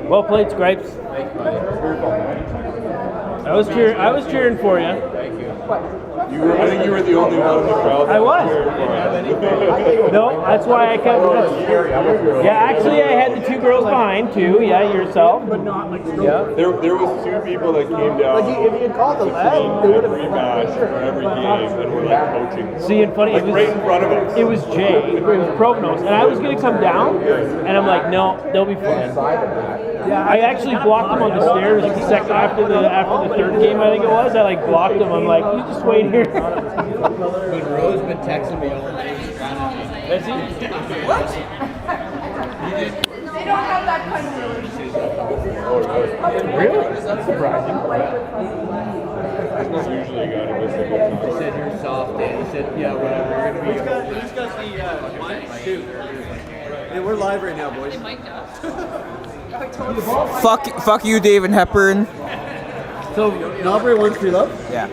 Well played, Scripes. I was cheering for you. I think you were the only one in the crowd. I was. No, that's why I kept. Yeah, actually, I had the two girls behind too. Yeah, yourself. But not like. Yeah. There was two people that came down. Like if you called the lad, they would have every match for every game, and were like coaching. See, and funny, like it was right in front of us. It was Jay. It was Prognos, and I was gonna come down, and I'm like, no, they'll be fine. Yeah, I actually blocked them on the stairs the second after the third game, I think it was. I like blocked them. I'm like, you just wait here. But Ro's been texting me all day. Has he? What? They don't have that kind of relationship. Really? That's surprising. There's not usually a guy who misses He said you're soft, and he said, yeah, whatever. We're gonna be. Who's got the shoot? Yeah, we're live right now, boys. Fuck you, David Hepburn. So, Nobby won 3 love? Yeah.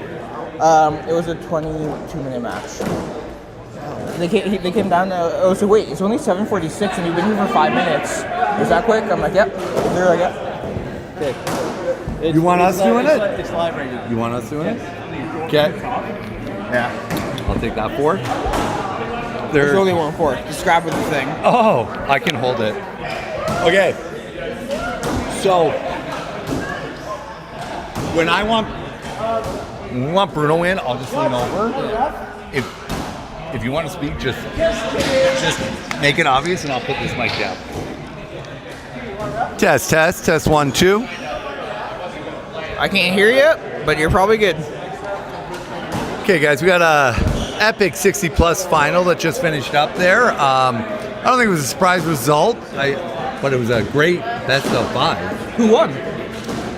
It was a 22-minute match. They came down. Oh, so wait, it's only 7:46, and we've been here for 5 minutes. Is that quick? I'm like, yep. They're like, yep. Okay. You want us doing it? It's live right now. You want us doing it? Okay. Yeah. I'll take that 4. There's only 1 4. Just grab with the thing. Oh, I can hold it. Okay. So, when we want Bruno in, I'll just lean over. If you want to speak, just make it obvious, and I'll put this mic down. Test 1 2. I can't hear you, but you're probably good. Okay, guys, we got a epic 60-plus final that just finished up there. I don't think it was a surprise result, but it was a great best of 5. Who won?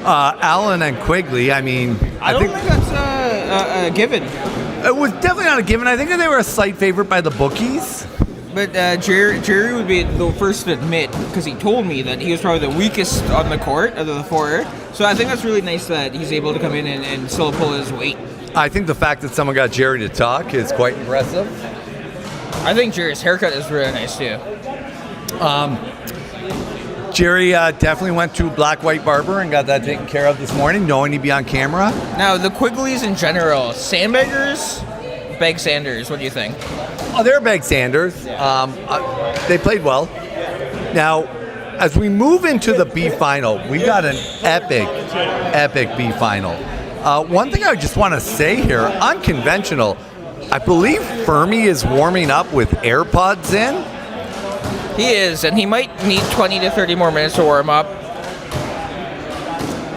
Allen and Quigley. I mean, I don't think that's a given. It was definitely not a given. I think that they were a slight favorite by the bookies. But Jerry would be the first to admit, because he told me that he was probably the weakest on the court of the 4. So I think that's really nice that he's able to come in and still pull his weight. I think the fact that someone got Jerry to talk is quite impressive. I think Jerry's haircut is really nice too. Jerry definitely went to Black White Barber and got that taken care of this morning, knowing he'd be on camera. Now, the Quigleys in general, sandbaggers, beg Sanders, what do you think? Oh, they're beg Sanders. They played well. Now, as we move into the B final, we've got an epic B final. One thing I just want to say here, unconventional, I believe Firmi is warming up with AirPods in. He is, and he might need 20 to 30 more minutes to warm up.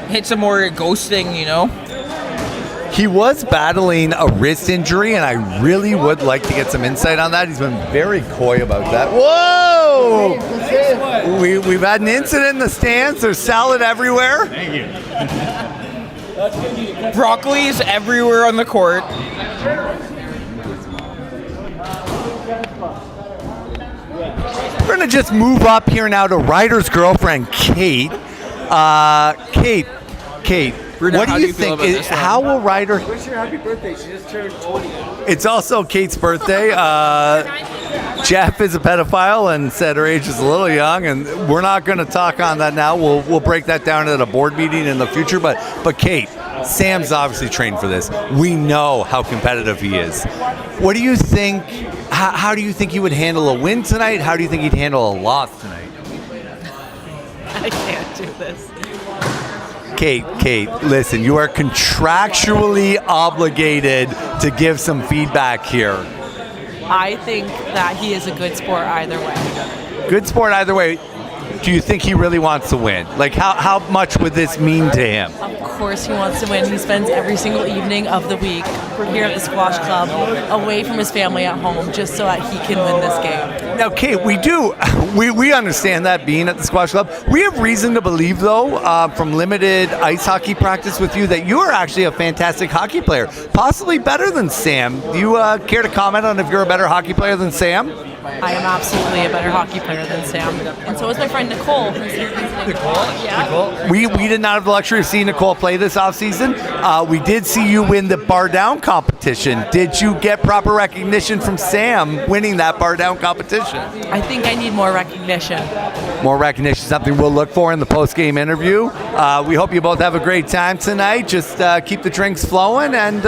Hit some more ghosting, you know? He was battling a wrist injury, and I really would like to get some insight on that. He's been very coy about that. Whoa! We've had an incident in the stands. There's salad everywhere. Thank you. Broccoli's everywhere on the court. We're going to just move up here now to Ryder's girlfriend, Kate. Kate, Bruno, what do you think? How will Ryder... Wish her happy birthday. She just turned 20. It's also Kate's birthday. Jeff is a pedophile and said her age is a little young, and we're not going to talk on that now. We'll break that down at a board meeting in the future. But Kate, Sam's obviously trained for this. We know how competitive he is. What do you think? How do you think he would handle a win tonight? How do you think he'd handle a loss tonight? I can't do this. Kate, listen, you are contractually obligated to give some feedback here. I think that he is a good sport either way. Good sport either way. Do you think he really wants to win? Like, how much would this mean to him? Of course he wants to win. He spends every single evening of the week here at the squash club, away from his family at home, just so that he can win this game. Now, Kate, we understand that being at the squash club. We have reason to believe, though, from limited ice hockey practice with you, that you are actually a fantastic hockey player, possibly better than Sam. Do you care to comment on if you're a better hockey player than Sam? I am absolutely a better hockey player than Sam. And so is my friend Nicole, who's here visiting. Nicole? Yeah. We did not have the luxury of seeing Nicole play this offseason. We did see you win the bar down competition. Did you get proper recognition from Sam winning that bar down competition? I think I need more recognition. More recognition, something we'll look for in the post-game interview. We hope you both have a great time tonight. Just keep the drinks flowing, and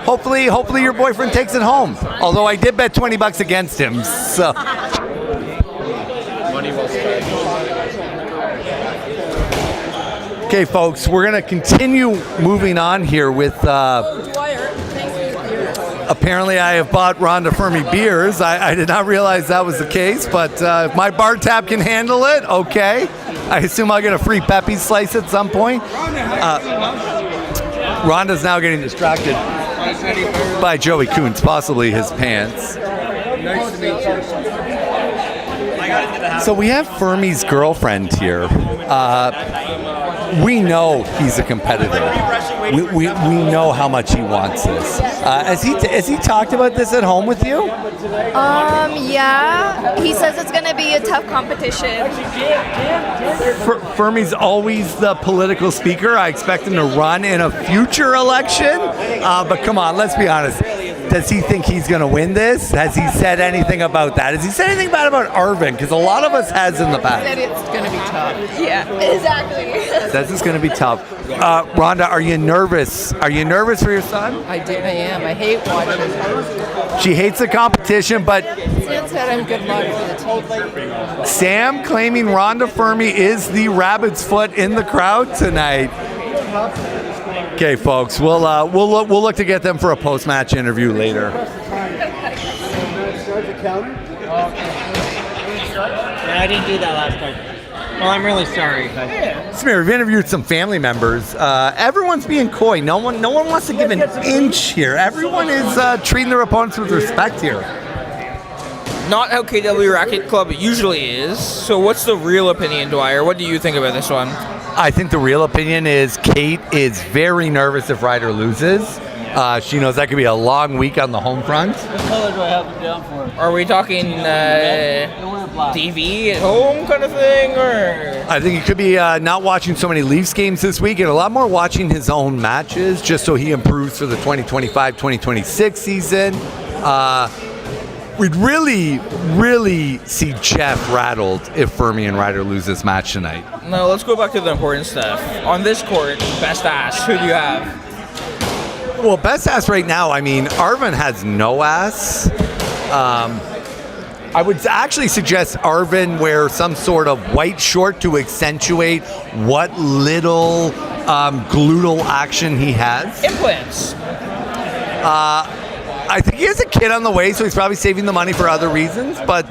hopefully your boyfriend takes it home. Although I did bet $20 against him, so. Money well spent. Okay, folks, we're going to continue moving on here with. Apparently, I have bought Rhonda Firmi beers. I did not realize that was the case, but if my bar tab can handle it, okay. I assume I'll get a free Peppy slice at some point. Rhonda's now getting distracted by Joey Kuntz, possibly his pants. Nice to meet you. So we have Firmi's girlfriend here. We know he's a competitor. We know how much he wants this. Has he talked about this at home with you? Yeah. He says it's going to be a tough competition. Firmi's always the political speaker. I expect him to run in a future election. But come on, let's be honest. Does he think he's going to win this? Has he said anything about that? Has he said anything bad about Arvin? Because a lot of us has in the past. That it's going to be tough. Yeah, exactly. Says it's going to be tough. Rhonda, are you nervous? Are you nervous for your son? I am. I hate watching him. She hates the competition, but Sam said I'm good luck for the team. Sam claiming Rhonda Firmi is the rabbit's foot in the crowd tonight. Okay, folks, we'll look to get them for a post-match interview later. I didn't do that last time. Well, I'm really sorry. Smear, we've interviewed some family members. Everyone's being coy. No one wants to give an inch here. Everyone is treating their opponents with respect here. Not how KW Racket Club usually is. So what's the real opinion, Dwyer? What do you think about this one? I think the real opinion is Kate is very nervous if Ryder loses. She knows that could be a long week on the home front. What color do I have them down for? Are we talking TV at home kind of thing, or? I think he could be not watching so many Leafs games this week and a lot more watching his own matches just so he improves for the 2025-2026 season. We'd really see Jeff rattled if Firmi and Ryder lose this match tonight. No, let's go back to the important stuff. On this court, best ass, who do you have? Well, best ass right now, I mean, Arvin has no ass. I would actually suggest Arvin wear some sort of white short to accentuate what little gluteal action he has. Implants. I think he has a kid on the way, so he's probably saving the money for other reasons. But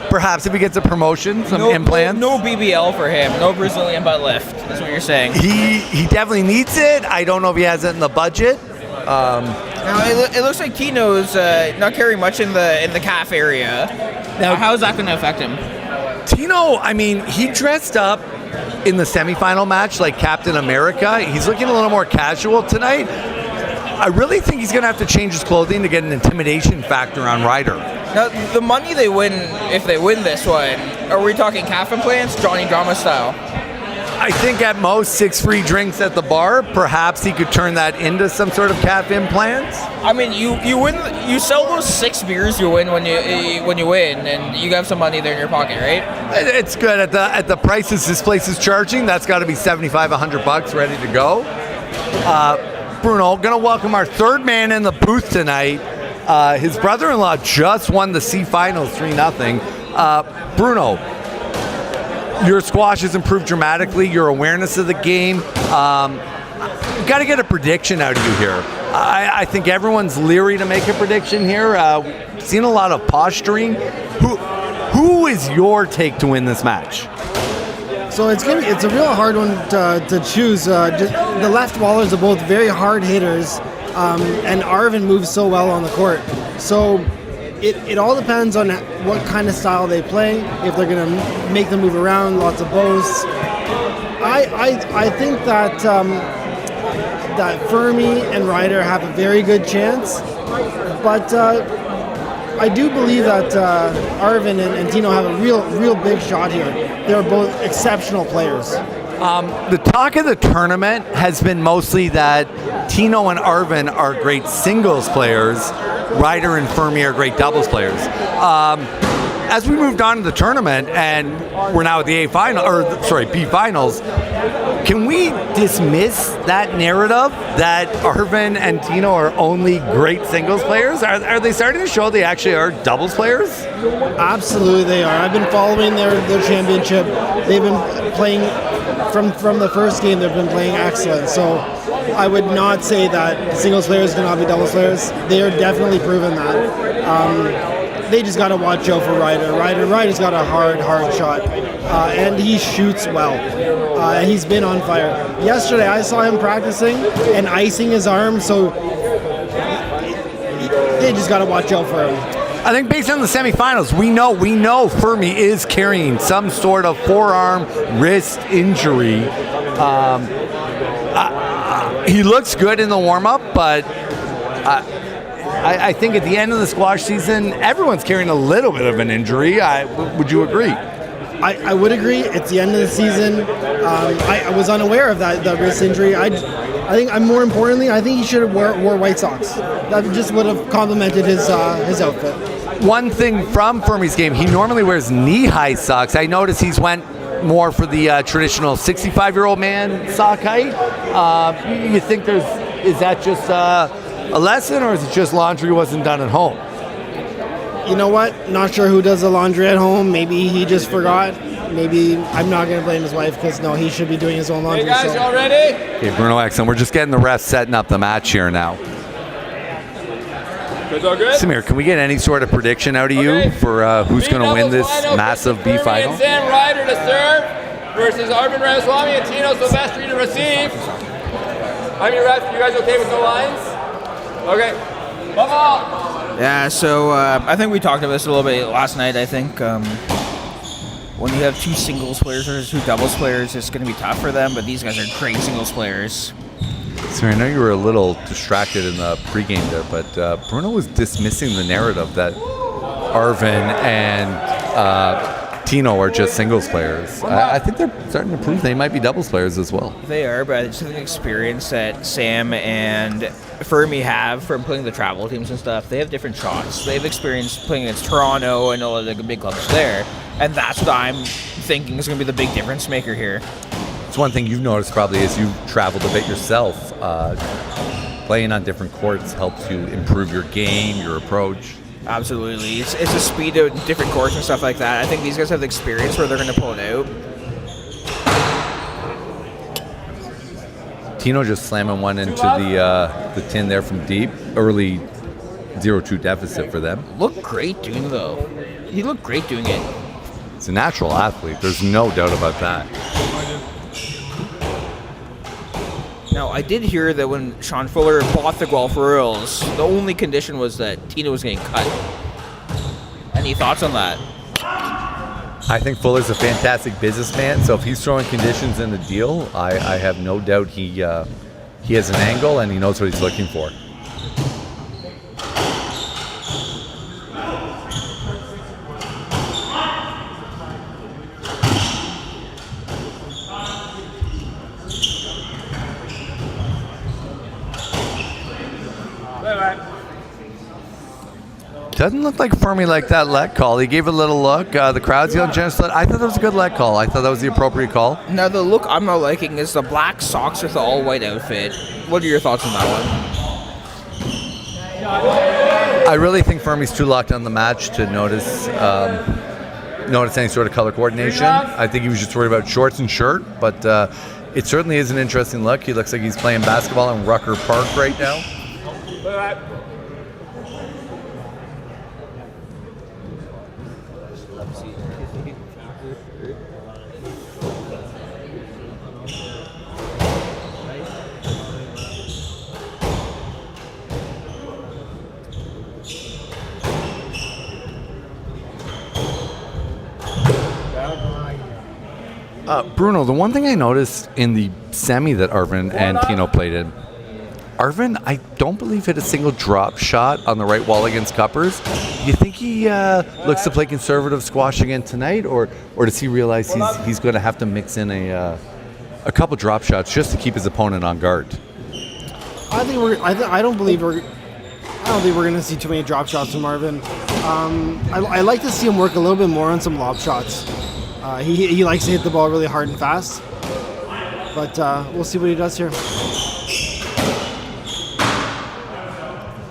perhaps if he gets a promotion, some implants. No BBL for him. No Brazilian butt lift. That's what you're saying. He definitely needs it. I don't know if he has it in the budget. Now, it looks like Tino's not carrying much in the calf area. Now, how is that going to affect him? Tino, I mean, he dressed up in the semifinal match like Captain America. He's looking a little more casual tonight. I really think he's going to have to change his clothing to get an intimidation factor on Ryder. Now, the money they win, if they win this one, are we talking calf implants, Johnny Drama style? I think at most 6 free drinks at the bar. Perhaps he could turn that into some sort of calf implants. I mean, you win. You sell those 6 beers you win when you win, and you have some money there in your pocket, right? It's good at the prices this place is charging. That's got to be $75-$100 ready to go. Bruno, going to welcome our third man in the booth tonight. His brother-in-law just won the C Finals 3-0. Bruno, your squash has improved dramatically. Your awareness of the game. Got to get a prediction out of you here. I think everyone's leery to make a prediction here. Seen a lot of posturing. Who is your take to win this match? So it's a real hard one to choose. The left wallers are both very hard hitters, and Arvin moves so well on the court. So it all depends on what kind of style they play. If they're going to make them move around, lots of boasts. I think that that Firmi and Ryder have a very good chance, but I do believe that Arvin and Tino have a real big shot here. They're both exceptional players. The talk of the tournament has been mostly that Tino and Arvin are great singles players. Ryder and Firmi are great doubles players. As we moved on to the tournament, and we're now at the B finals, can we dismiss that narrative that Arvin and Tino are only great singles players? Are they starting to show they actually are doubles players? Absolutely, they are. I've been following their championship. They've been playing from the first game. They've been playing excellent. So I would not say that singles players cannot be doubles players. They are definitely proven that. They just got to watch out for Ryder. Ryder's got a hard shot, and he shoots well. He's been on fire. Yesterday, I saw him practicing and icing his arm, so they just got to watch out for him. I think based on the semifinals, we know Firmi is carrying some sort of forearm, wrist injury. He looks good in the warm-up, but I think at the end of the squash season, everyone's carrying a little bit of an injury. Would you agree? I would agree. It's the end of the season. I was unaware of that wrist injury. I think more importantly, I think he should have wore white socks. That just would have complemented his outfit. One thing from Firmi's game, he normally wears knee-high socks. I noticed he's went more for the traditional 65-year-old man sock height. You think is that just a lesson, or is it just laundry wasn't done at home? You know what? Not sure who does the laundry at home. Maybe he just forgot. Maybe I'm not going to blame his wife because, no, he should be doing his own laundry. Hey guys, y'all ready? Okay, Bruno, excellent. We're just getting the refs setting up the match here now. Good, all good? Samir, can we get any sort of prediction out of you for who's going to win this massive B Firmi final? and Sam Ryder to serve versus Arvin Ramasamy and Tino Silvestri to receive. I'm your ref. You guys okay with no lines? Okay. Come on. Yeah, so I think we talked about this a little bit last night. I think when you have two singles players versus two doubles players, it's going to be tough for them, but these guys are great singles players. Samir, I know you were a little distracted in the pregame there, but Bruno was dismissing the narrative that Arvin and Tino are just singles players. I think they're starting to prove they might be doubles players as well. They are, but I just think the experience that Sam and Firmi have from playing the travel teams and stuff, they have different shots. They've experienced playing against Toronto and all of the big clubs there, and that's what I'm thinking is going to be the big difference maker here. It's one thing you've noticed probably as you've traveled a bit yourself. Playing on different courts helps you improve your game, your approach. Absolutely. It's the speed of different courts and stuff like that. I think these guys have the experience where they're going to pull it out. Tino just slamming one into the tin there from deep. Early 0-2 deficit for them. Looked great doing it, though. He looked great doing it. It's a natural athlete. There's no doubt about that. Now, I did hear that when Sean Fuller bought the Guelph Royals, the only condition was that Tino was getting cut. Any thoughts on that? I think Fuller's a fantastic businessman, so if he's throwing conditions in the deal, I have no doubt he has an angle and he knows what he's looking for. Doesn't look like Firmi like that let call. He gave a little look. The crowd's yelling generous let. I thought that was a good let call. I thought that was the appropriate call. Now, the look I'm not liking is the black socks with the all-white outfit. What are your thoughts on that one? I really think Firmi's too locked on the match to notice any sort of color coordination. I think he was just worried about shorts and shirt, but it certainly is an interesting look. He looks like he's playing basketball in Rucker Park right now. Bruno, the one thing I noticed in the semi that Arvin and Tino played in, Arvin, I don't believe hit a single drop shot on the right wall against Cuppers. Do you think he looks to play conservative squash again tonight, or does he realize he's going to have to mix in a couple drop shots just to keep his opponent on guard? I don't believe we're going to see too many drop shots from Arvin. I like to see him work a little bit more on some lob shots. He likes to hit the ball really hard and fast, but we'll see what he does here.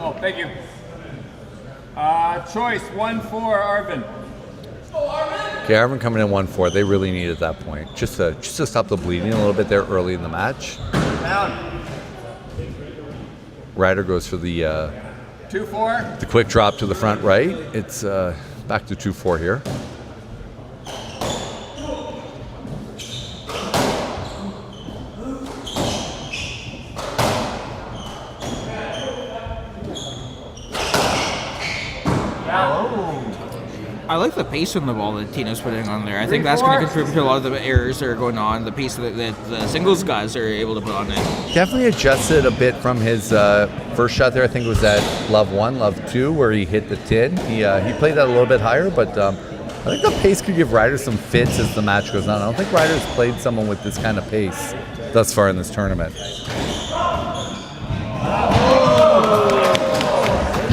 Oh, thank you. Choice 1-4, Arvin. Okay, Arvin coming in 1-4. They really need at that point just to stop the bleeding a little bit there early in the match. Down. Ryder goes for the 2-4. the quick drop to the front right. It's back to 2-4 here. I like the pace on the ball that Tino's putting on there. I think that's going to contribute to a lot of the errors that are going on, the pace that the singles guys are able to put on it. Definitely adjusted a bit from his first shot there. I think it was at love 1, love 2, where he hit the tin. He played that a little bit higher, but I think the pace could give Ryder some fits as the match goes on. I don't think Ryder's played someone with this kind of pace thus far in this tournament.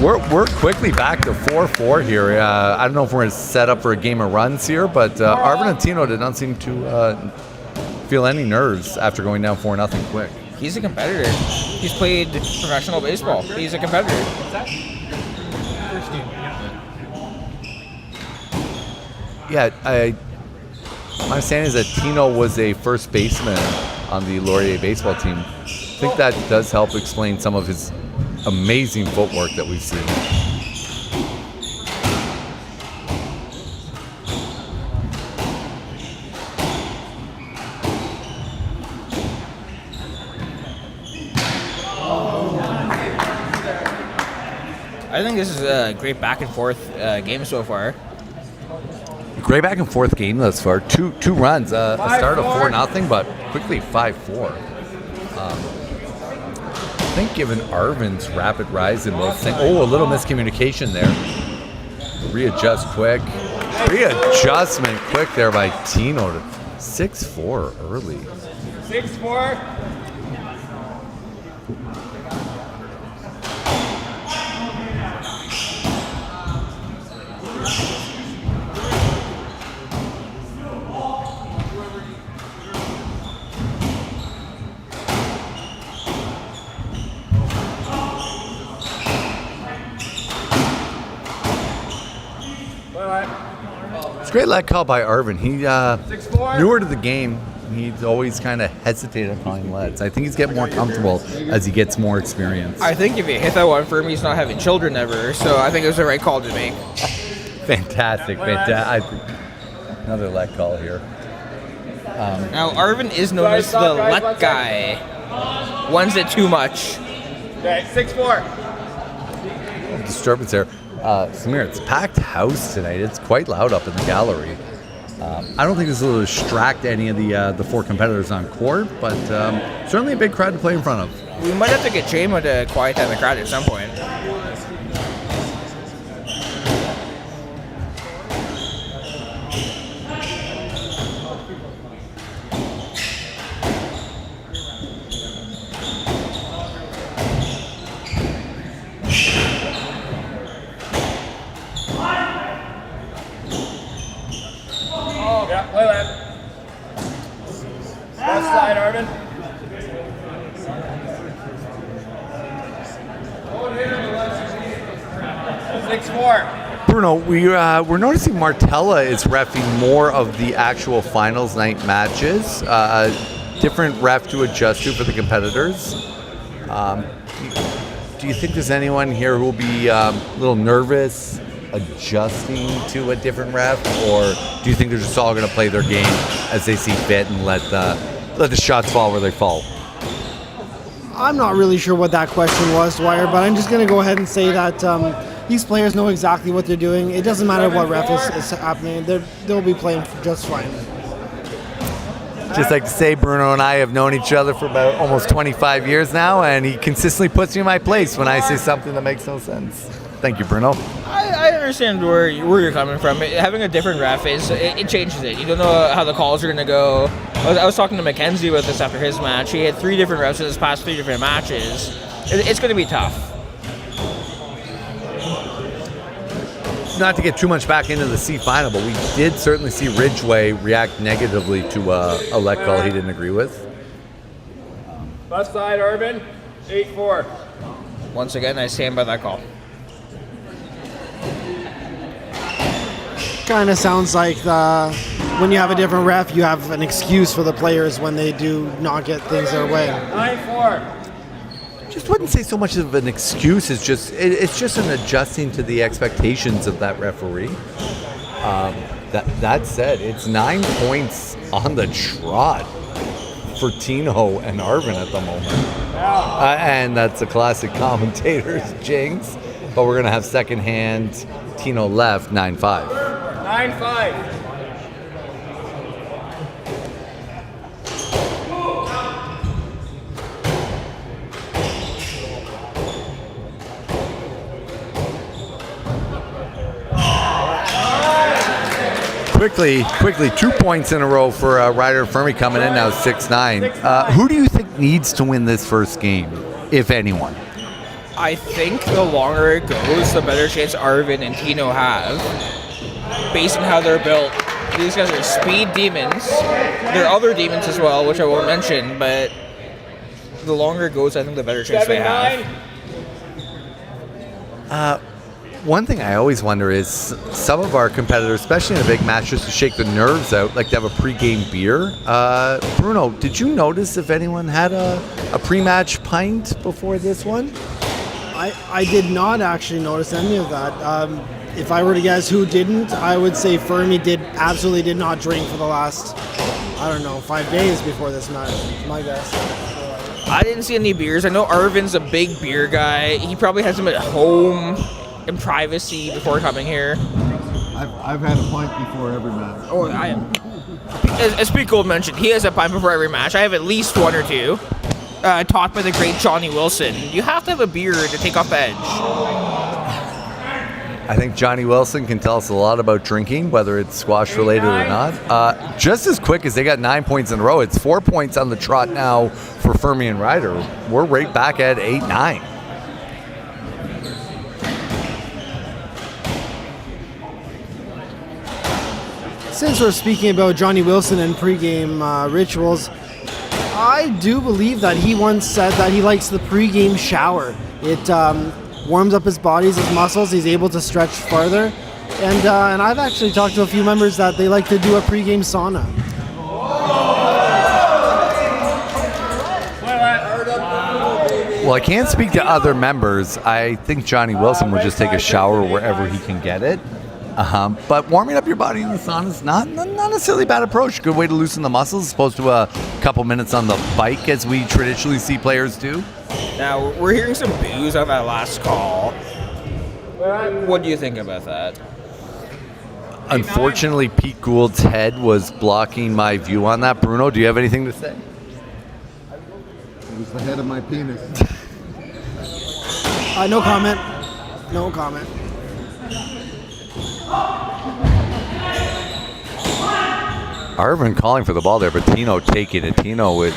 We're quickly back to 4-4 here. I don't know if we're set up for a game of runs here, but Arvin and Tino did not seem to feel any nerves after going down 4-0 quick. He's a competitor. He's played professional baseball. He's a competitor. Yeah, my understanding is that Tino was a first baseman on the Laurier baseball team. I think that does help explain some of his amazing footwork that we've seen. I think this is a great back and forth game so far. Great back and forth game thus far. Two runs. A start of 4-0, but quickly 5-4. I think given Arvin's rapid rise in both things. Oh, a little miscommunication there. Readjust quick. Readjustment quick there by Tino to 6-4 early. 6-4. It's a great let call by Arvin. He newer to the game. He's always kind of hesitated on calling lets. I think he's getting more comfortable as he gets more experience. I think if you hit that one, Firmi's not having children ever, so I think it was the right call to make. Fantastic. Another let call here. Now, Arvin is known as the let guy. One's it too much. Okay, 6-4. Disturbance there. Samir, it's packed house tonight. It's quite loud up in the gallery. I don't think this will distract any of the four competitors on court, but certainly a big crowd to play in front of. We might have to get Chamo to quiet down the crowd at some point. Yeah, play that. Left side, Arvin. Bruno, we're noticing Martella is reffing more of the actual finals night matches. Different ref to adjust to for the competitors. Do you think there's anyone here who will be a little nervous adjusting to a different ref, or do you think they're just all going to play their game as they see fit and let the shots fall where they fall? I'm not really sure what that question was, Dwyer, but I'm just going to go ahead and say that these players know exactly what they're doing. It doesn't matter what ref is happening. They'll be playing just fine. Just like to say, Bruno and I have known each other for about almost 25 years now, and he consistently puts me in my place when I say something that makes no sense. Thank you, Bruno. I understand where you're coming from. Having a different ref it changes it. You don't know how the calls are going to go. I was talking to Mackenzie about this after his match. He had 3 different refs in his past 3 different matches. It's going to be tough. Not to get too much back into the C final, but we did certainly see Ridgway react negatively to a let call he didn't agree with. Left side, Arvin. 8-4. Once again, I stand by that call. Kind of sounds like when you have a different ref, you have an excuse for the players when they do not get things their way. 9-4. Just wouldn't say so much of an excuse. It's just an adjusting to the expectations of that referee. That said, it's 9 points on the trot for Tino and Arvin at the moment, and that's a classic commentator's jinx. But we're gonna have second hand. Tino left 9-5. 9-5. Quickly, 2 points in a row for Ryder Firmi coming in now, 6-9. Who do you think needs to win this first game, if anyone? I think the longer it goes, the better chance Arvin and Tino have, based on how they're built. These guys are speed demons. There are other demons as well, which I won't mention, but the longer it goes, I think the better chance they have. One thing I always wonder is some of our competitors, especially in a big match, just to shake the nerves out, like to have a pre-game beer. Bruno, did you notice if anyone had a pre-match pint before this one? I did not actually notice any of that. If I were to guess who didn't, I would say Firmi absolutely did not drink for the last, 5 days before this match. That's my guess. I didn't see any beers. I know Arvin's a big beer guy. He probably has them at home in privacy before coming here. I've had a pint before every match. Oh, as Pete Gold mentioned, he has a pint before every match. I have at least 1 or 2. Taught by the great Johnny Wilson. You have to have a beer to take off the edge. I think Johnny Wilson can tell us a lot about drinking, whether it's squash related or not. Just as quick as they got 9 points in a row, it's 4 points on the trot now for Firmi and Ryder. We're right back at 8-9. Since we're speaking about Johnny Wilson and pregame rituals, I do believe that he once said that he likes the pregame shower. It warms up his body, his muscles. He's able to stretch farther. And I've actually talked to a few members that they like to do a pregame sauna. Well, I can't speak to other members. I think Johnny Wilson would just take a shower wherever he can get it. But warming up your body in the sauna is not necessarily a bad approach. Good way to loosen the muscles as opposed to a couple minutes on the bike as we traditionally see players do. Now, we're hearing some boos on that last call. What do you think about that? Unfortunately, Pete Gould's head was blocking my view on that. Bruno, do you have anything to say? It was the head of my penis. No comment. No comment. Arvin calling for the ball there, but Tino taking it. Tino is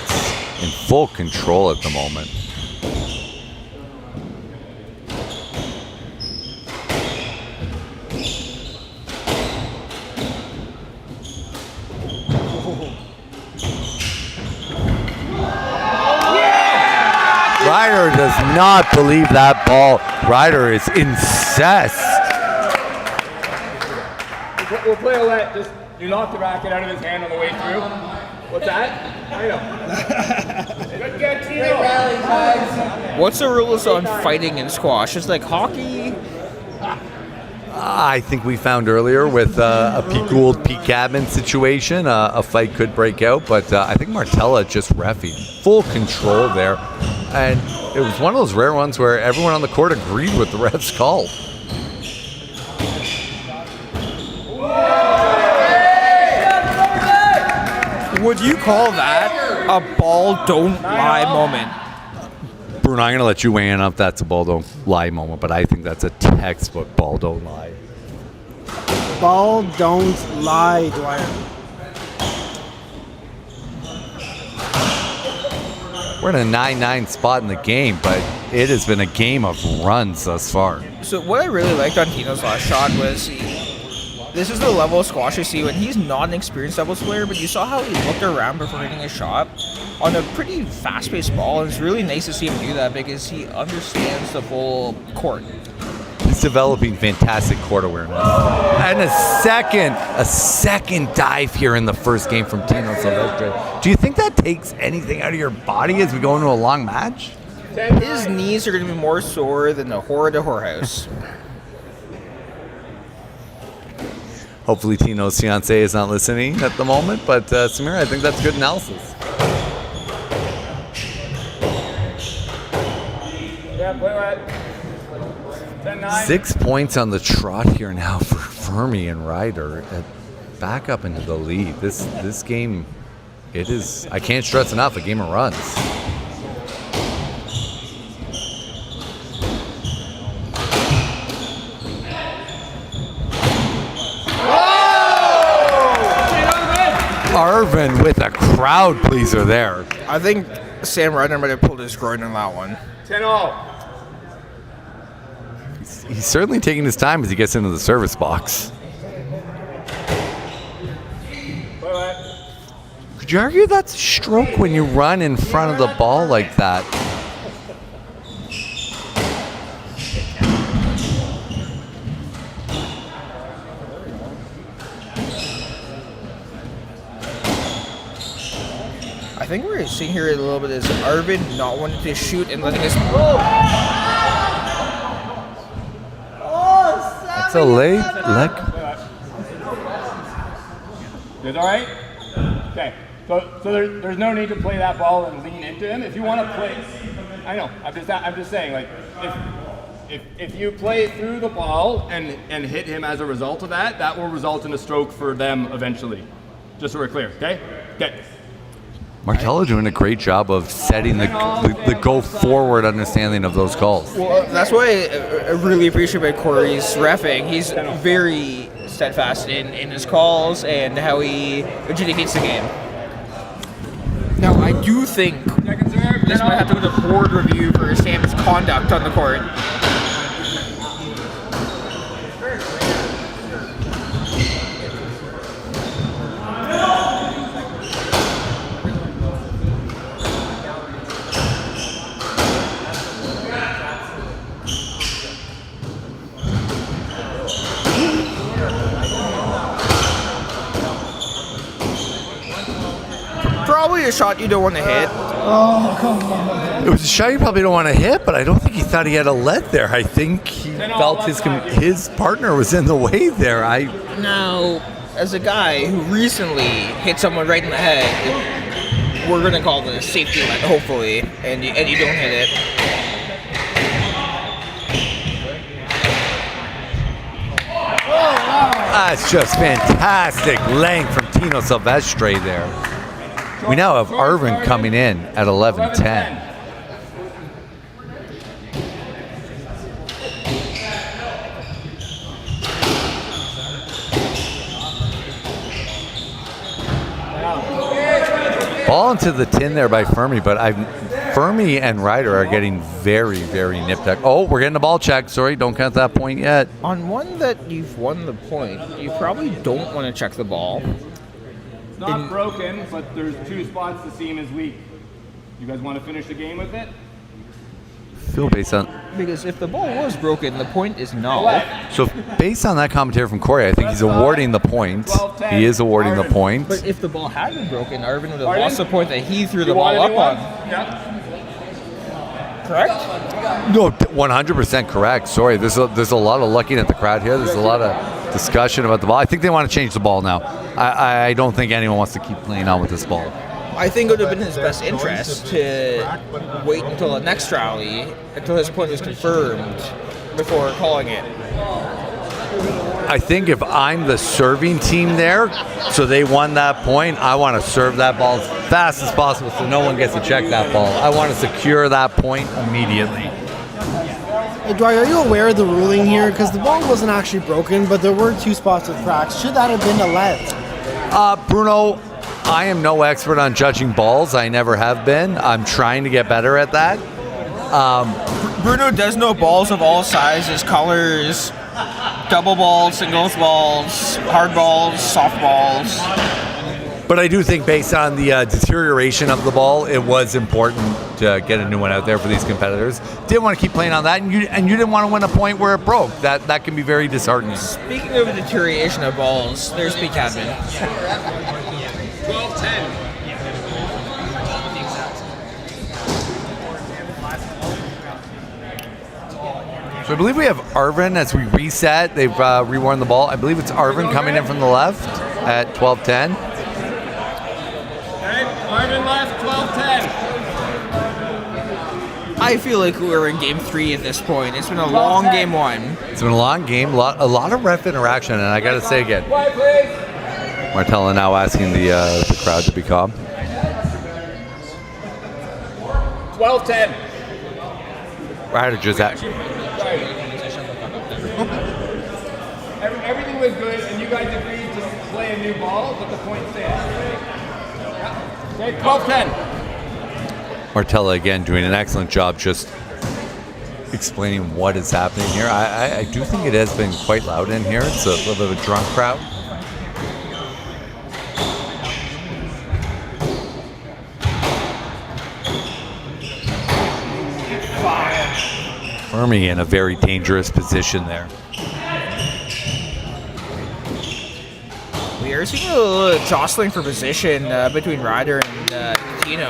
in full control at the moment. Ryder does not believe that ball. Ryder is incensed. We'll play a let. Just you knocked the racket out of his hand on the way through. What's that? I know. Good get, Tino. What's the rules on fighting in squash? It's like hockey. I think we found earlier with a Pete Gould, Pete Cadman situation, a fight could break out, but I think Martella just reffing. Full control there. And it was one of those rare ones where everyone on the court agreed with the ref's call. Would you call that a ball don't lie moment? Bruno, I'm going to let you weigh in if that's a ball don't lie moment, but I think that's a textbook ball don't lie. Ball don't lie, Dwyer. We're in a 9-9 spot in the game, but it has been a game of runs thus far. So what I really liked on Tino's last shot was this is the level of squash you see when he's not an experienced doubles player, but you saw how he looked around before hitting a shot on a pretty fast-paced ball, and it's really nice to see him do that because he understands the full court. He's developing fantastic court awareness. And a second dive here in the first game from Tino Silvestri. Do you think that takes anything out of your body as we go into a long match? His knees are going to be more sore than the whore at a whorehouse. Hopefully Tino's fiancé is not listening at the moment, but Samir, I think that's good analysis. Yeah, play right. 10-9. 6 points on the trot here now for Firmi and Ryder. Back up into the lead. This game, it is, I can't stress enough, a game of runs. Arvin with a crowd pleaser there. I think Sam Ryder might have pulled his groin on that one. 10-0. He's certainly taking his time as he gets into the service box. Could you argue that's a stroke when you run in front of the ball like that? I think we're seeing here a little bit is Arvin not wanting to shoot and letting us. That's a late leg. Is all right? Okay. So there's no need to play that ball and lean into him. If you want to play, I know. I'm just saying, like, if you play through the ball and hit him as a result of that, that will result in a stroke for them eventually. Just so we're clear. Okay. Okay. Martello doing a great job of setting the go forward understanding of those calls. Well, that's why I really appreciate Corey's reffing. He's very steadfast in his calls and how he adjudicates the game. Now, I do think this might have to go to board review for Sam's conduct on the court. Probably a shot you don't want to hit. Oh, come on. It was a shot you probably don't want to hit, but I don't think he thought he had a let there. I think he felt his partner was in the way there. Now, as a guy who recently hit someone right in the head, we're going to call it a safety let, hopefully, and you don't hit it. That's just fantastic length from Tino Silvestri there. We now have Arvin coming in at 11-10. Ball into the tin there by Firmi, but Firmi and Ryder are getting very, very nipped at. Oh, we're getting a ball check. Sorry, don't count that point yet. On one that you've won the point, you probably don't want to check the ball. It's not broken, but there's two spots the seam is weak. You guys want to finish the game with it? Feel based on Because if the ball was broken, the point is null. so based on that commentary from Corey, I think he's awarding the point. He is awarding the point. But if the ball had been broken, Arvin would have lost the point that he threw the ball up on. Yeah. Correct? No, 100% correct. Sorry, there's a lot of looking at the crowd here. There's a lot of discussion about the ball. I think they want to change the ball now. I don't think anyone wants to keep playing on with this ball. I think it would have been in his best interest to wait until the next rally, until his point was confirmed, before calling it. I think if I'm the serving team there, so they won that point, I want to serve that ball as fast as possible so no one gets to check that ball. I want to secure that point immediately. Hey, Dwyer, are you aware of the ruling here? Because the ball wasn't actually broken, but there were 2 spots with cracks. Should that have been a let? Bruno, I am no expert on judging balls. I never have been. I'm trying to get better at that. Bruno does know balls of all sizes, colors, double balls, singles balls, hard balls, soft balls. But I do think based on the deterioration of the ball, it was important to get a new one out there for these competitors. Didn't want to keep playing on that, and you didn't want to win a point where it broke. That can be very disheartening. Speaking of deterioration of balls, there's Peak Admin. 12-10. So I believe we have Arvin as we reset. They've reworn the ball. I believe it's Arvin coming in from the left at 12-10. Arvin left, 12-10. I feel like we're in game 3 at this point. It's been a long game 1. It's been a long game, a lot of ref interaction, and I got to say again, Martella now asking the crowd to be calm. 12-10. Ryder just at. Everything was good, and you guys agreed to play a new ball, but the point stands. Okay, 12-10. Martella again doing an excellent job just explaining what is happening here. I do think it has been quite loud in here. It's a little bit of a drunk crowd. Firmi in a very dangerous position there. We are seeing a little jostling for position between Ryder and Tino.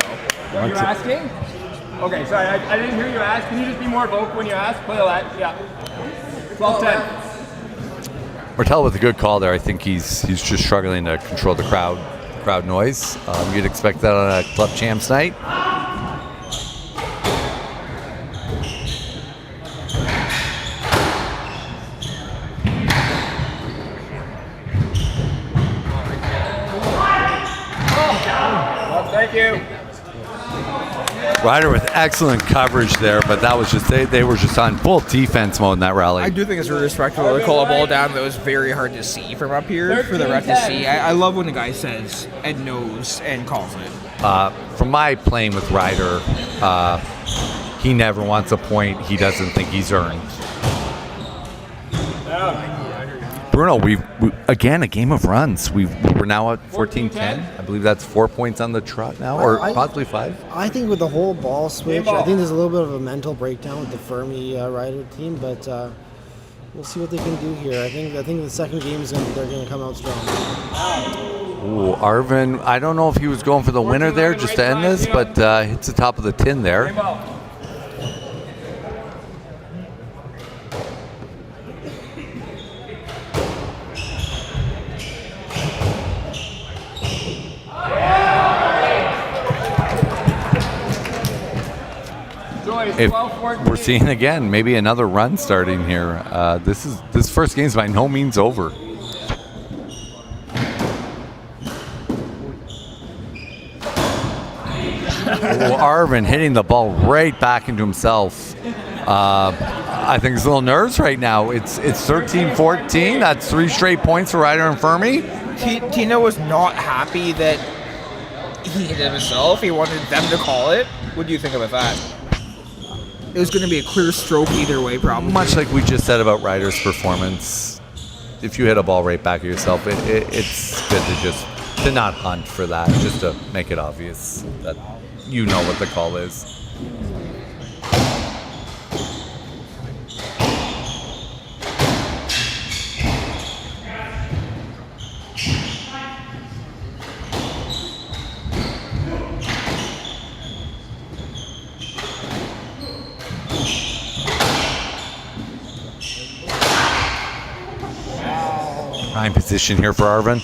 You're asking? Okay, sorry, I didn't hear you ask. Can you just be more vocal when you ask? Play that, yeah. 12-10. Martella with a good call there. I think he's just struggling to control the crowd noise. You'd expect that on a club champs night. Thank you. Ryder with excellent coverage there, but that was just they were just on full defense mode in that rally. I do think it's really respectful to call a ball down that was very hard to see from up here for the ref to see. I love when the guy says and knows and calls it. From my playing with Ryder, he never wants a point he doesn't think he's earned. Bruno, we again a game of runs. We're now at 14-10. I believe that's 4 points on the trot now, or possibly 5. I think with the whole ball switch, I think there's a little bit of a mental breakdown with the Firmi Ryder team, but we'll see what they can do here. I think the second game they're going to come out strong. Ooh, Arvin, I don't know if he was going for the winner there just to end this, but hits the top of the tin there. If we're seeing again maybe another run starting here, this first game is by no means over. Arvin hitting the ball right back into himself. I think he's a little nervous right now. It's 13-14. That's 3 straight points for Ryder and Firmi. Tino was not happy that he hit himself. He wanted them to call it. What do you think about that? It was going to be a clear stroke either way, probably. Much like we just said about Ryder's performance, if you hit a ball right back at yourself, it's good to not hunt for that, just to make it obvious that you know what the call is. Prime position here for Arvin.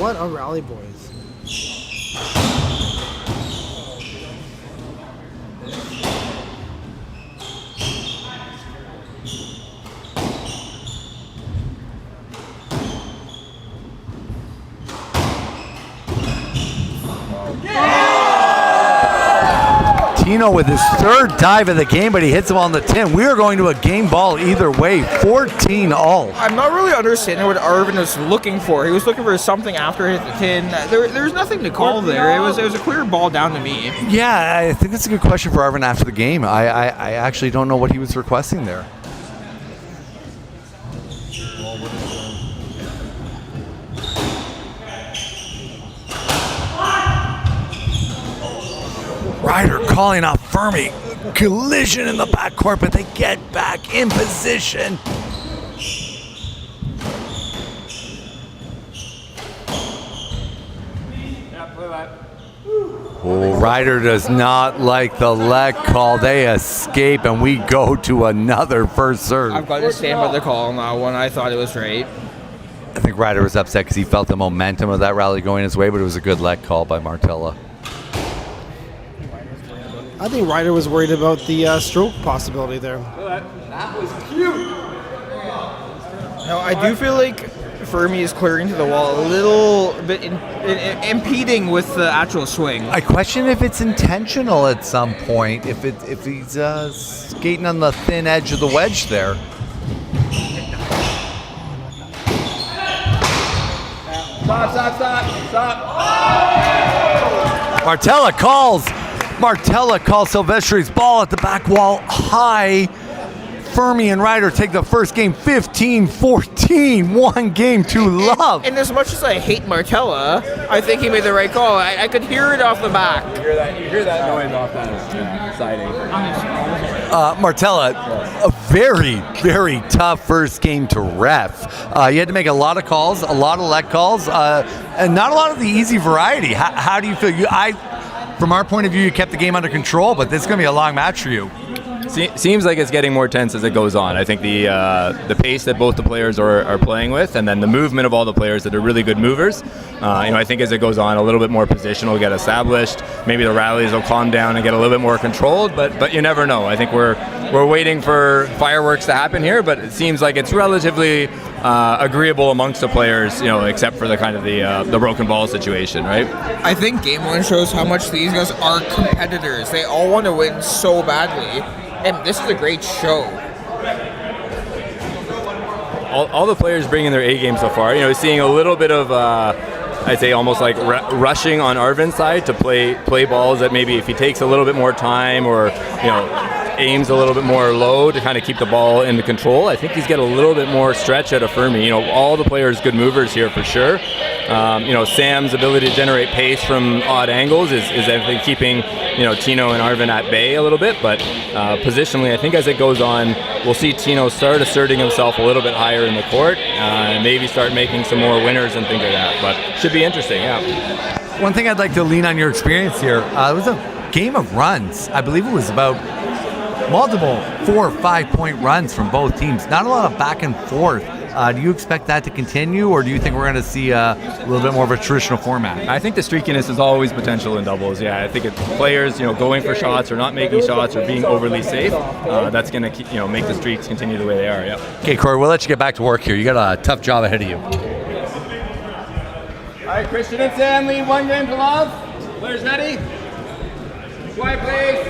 What a rally, boys. Tino with his third dive of the game, but he hits him on the 10. We are going to a game ball either way, 14 all. I'm not really understanding what Arvin was looking for. He was looking for something after it hit the 10. There's nothing to call there. It was a clear ball down to me. Yeah, I think that's a good question for Arvin after the game. I actually don't know what he was requesting there. Ryder calling out Firmi. Collision in the backcourt, but they get back in position. Oh, Ryder does not like the leg call. They escape, and we go to another first serve. I've got to stand by the call on that one. I thought it was right. I think Ryder was upset because he felt the momentum of that rally going his way, but it was a good leg call by Martella. I think Ryder was worried about the stroke possibility there. That was cute. No, I do feel like Firmi is clearing to the wall a little bit, impeding with the actual swing. I question if it's intentional at some point, if he's skating on the thin edge of the wedge there. Stop. Martella calls Silvestri's ball at the back wall high. Firmi and Ryder take the first game 15-14, one game to love. And as much as I hate Martella, I think he made the right call. I could hear it off the back. You hear that noise off that siding. Martella, a very, very tough first game to ref. You had to make a lot of calls, a lot of leg calls, and not a lot of the easy variety. How do you feel? From our point of view, you kept the game under control, but this is going to be a long match for you. Seems like it's getting more tense as it goes on. I think the pace that both the players are playing with, and then the movement of all the players that are really good movers. I think as it goes on, a little bit more position will get established. Maybe the rallies will calm down and get a little bit more controlled, but you never know. I think we're waiting for fireworks to happen here, but it seems like it's relatively agreeable amongst the players, except for the kind of the broken ball situation, right? I think Game 1 shows how much these guys are competitors. They all want to win so badly, and this is a great show. All the players bringing their A game so far. Seeing a little bit of, I'd say almost like rushing on Arvin's side to play balls that maybe if he takes a little bit more time or, aims a little bit more low to kind of keep the ball in the control. I think he's got a little bit more stretch out of Firmi. All the players good movers here for sure. Sam's ability to generate pace from odd angles is I think keeping Tino and Arvin at bay a little bit, but positionally I think as it goes on we'll see Tino start asserting himself a little bit higher in the court and maybe start making some more winners and things like that, but should be interesting. One thing I'd like to lean on your experience here, it was a game of runs. I believe it was about multiple 4 or 5 point runs from both teams. Not a lot of back and forth. Do you expect that to continue, or do you think we're going to see a little bit more of a traditional format? I think the streakiness is always potential in doubles. Yeah, I think it's players, going for shots or not making shots or being overly safe. That's going to, make the streaks continue the way they are. Yeah. Okay, Corey, we'll let you get back to work here. You got a tough job ahead of you. All right, Christian and Sam lead one game to love. Players ready? Quiet, please.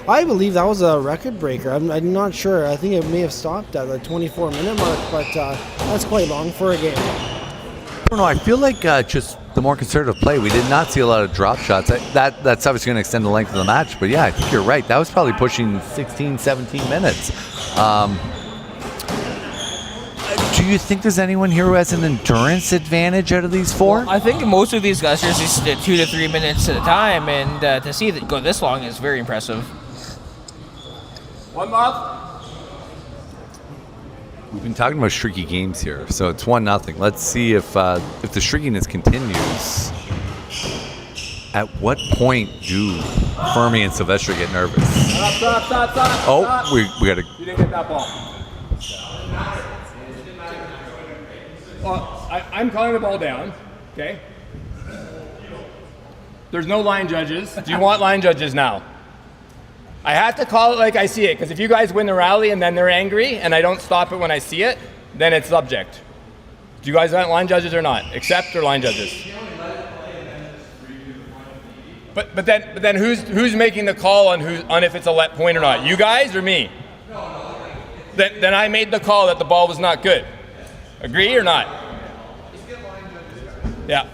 I believe that was a record breaker. I'm not sure. I think it may have stopped at the 24-minute mark, but that's quite long for a game. I don't know. I feel like just the more conservative play, we did not see a lot of drop shots. That's obviously going to extend the length of the match, but yeah, I think you're right. That was probably pushing 16, 17 minutes. Do you think there's anyone here who has an endurance advantage out of these four? I think most of these guys are just 2 to 3 minutes at a time, and to see it go this long is very impressive. One month. We've been talking about streaky games here, so it's 1-0. Let's see if the streakiness continues. At what point do Firmi and Silvestri get nervous? Stop. Oh, we got to. You didn't get that ball. Well, I'm calling the ball down, okay? There's no line judges. Do you want line judges now? I have to call it like I see it, because if you guys win the rally and then they're angry and I don't stop it when I see it, then it's subject. Do you guys want line judges or not? Accept or line judges? But then who's making the call on if it's a let point or not? You guys or me? Then I made the call that the ball was not good. Agree or not? Yeah.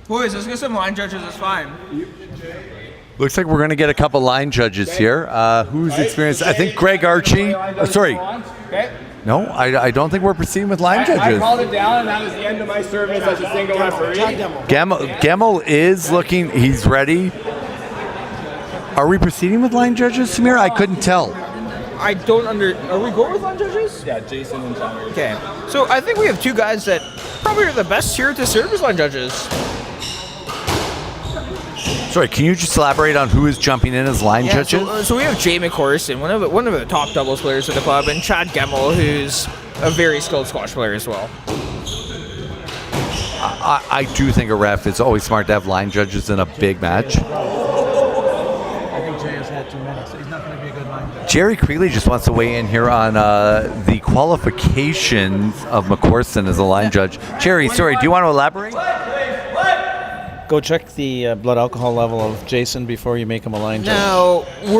Boys, let's get some line judges. It's fine. Looks like we're going to get a couple line judges here. Who's experienced? I think Greg Archie. Sorry. Okay. No, I don't think we're proceeding with line I judges. called it down, and that was the end of my service as a single referee. Gemmel is looking. He's ready. Are we proceeding with line judges, Samir? I couldn't tell. I don't Are we going with line judges? Yeah, Jason and John. Okay. So I think we have two guys that probably are the best here to serve as line judges. Sorry, can you just elaborate on who is jumping in as line judges? So we have Jay McCorson, one of the top doubles players at the club, and Chad Gemmel, who's a very skilled squash player as well. I do think a ref is always smart to have line judges in a big match. I think Jay has had 2 minutes, so he's not going to be a good line judge. Jerry Creeley just wants to weigh in here on the qualifications of McCorson as a line judge. Jerry, sorry, do you want to elaborate? Go check the blood alcohol level of Jason before you make him a line judge. Now, I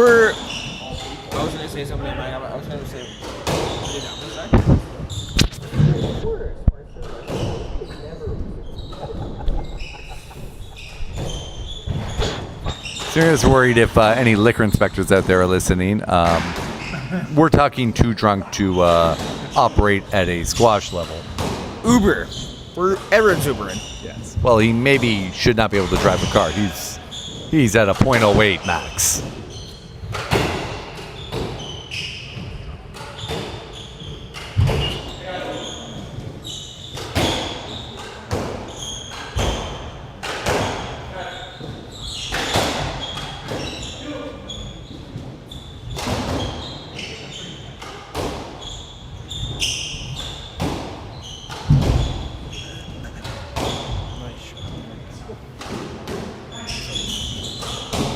was going to say something. I was going to say... Sarah's worried if any liquor inspectors out there are listening. We're talking too drunk to operate at a squash level. Uber. Everyone's Ubering. Yes. Well, he maybe should not be able to drive a car. He's at a .08 max.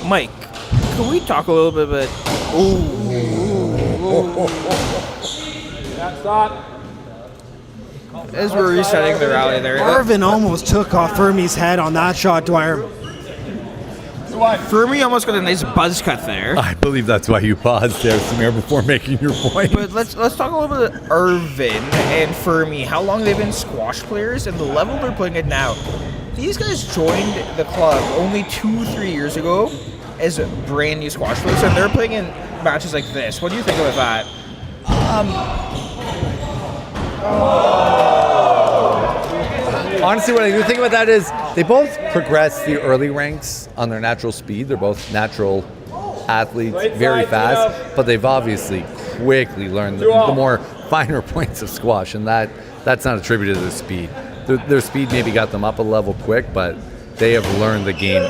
Mike, can we talk a little bit about... Stop. As we're resetting the rally there... Arvin almost took off Firmi's head on that shot, Dwyer. Firmi almost got a nice buzz cut there. I believe that's why you paused there, Samir, before making your point. But let's talk a little bit about Arvin and Firmi, how long they've been squash players and the level they're playing at now. These guys joined the club only 2-3 years ago as brand new squash players, and they're playing in matches like this. What do you think about that? Honestly, what I do think about that is they both progress the early ranks on their natural speed. They're both natural athletes, very fast, but they've obviously quickly learned the more finer points of squash, and that's not attributed to their speed. Their speed maybe got them up a level quick, but they have learned the game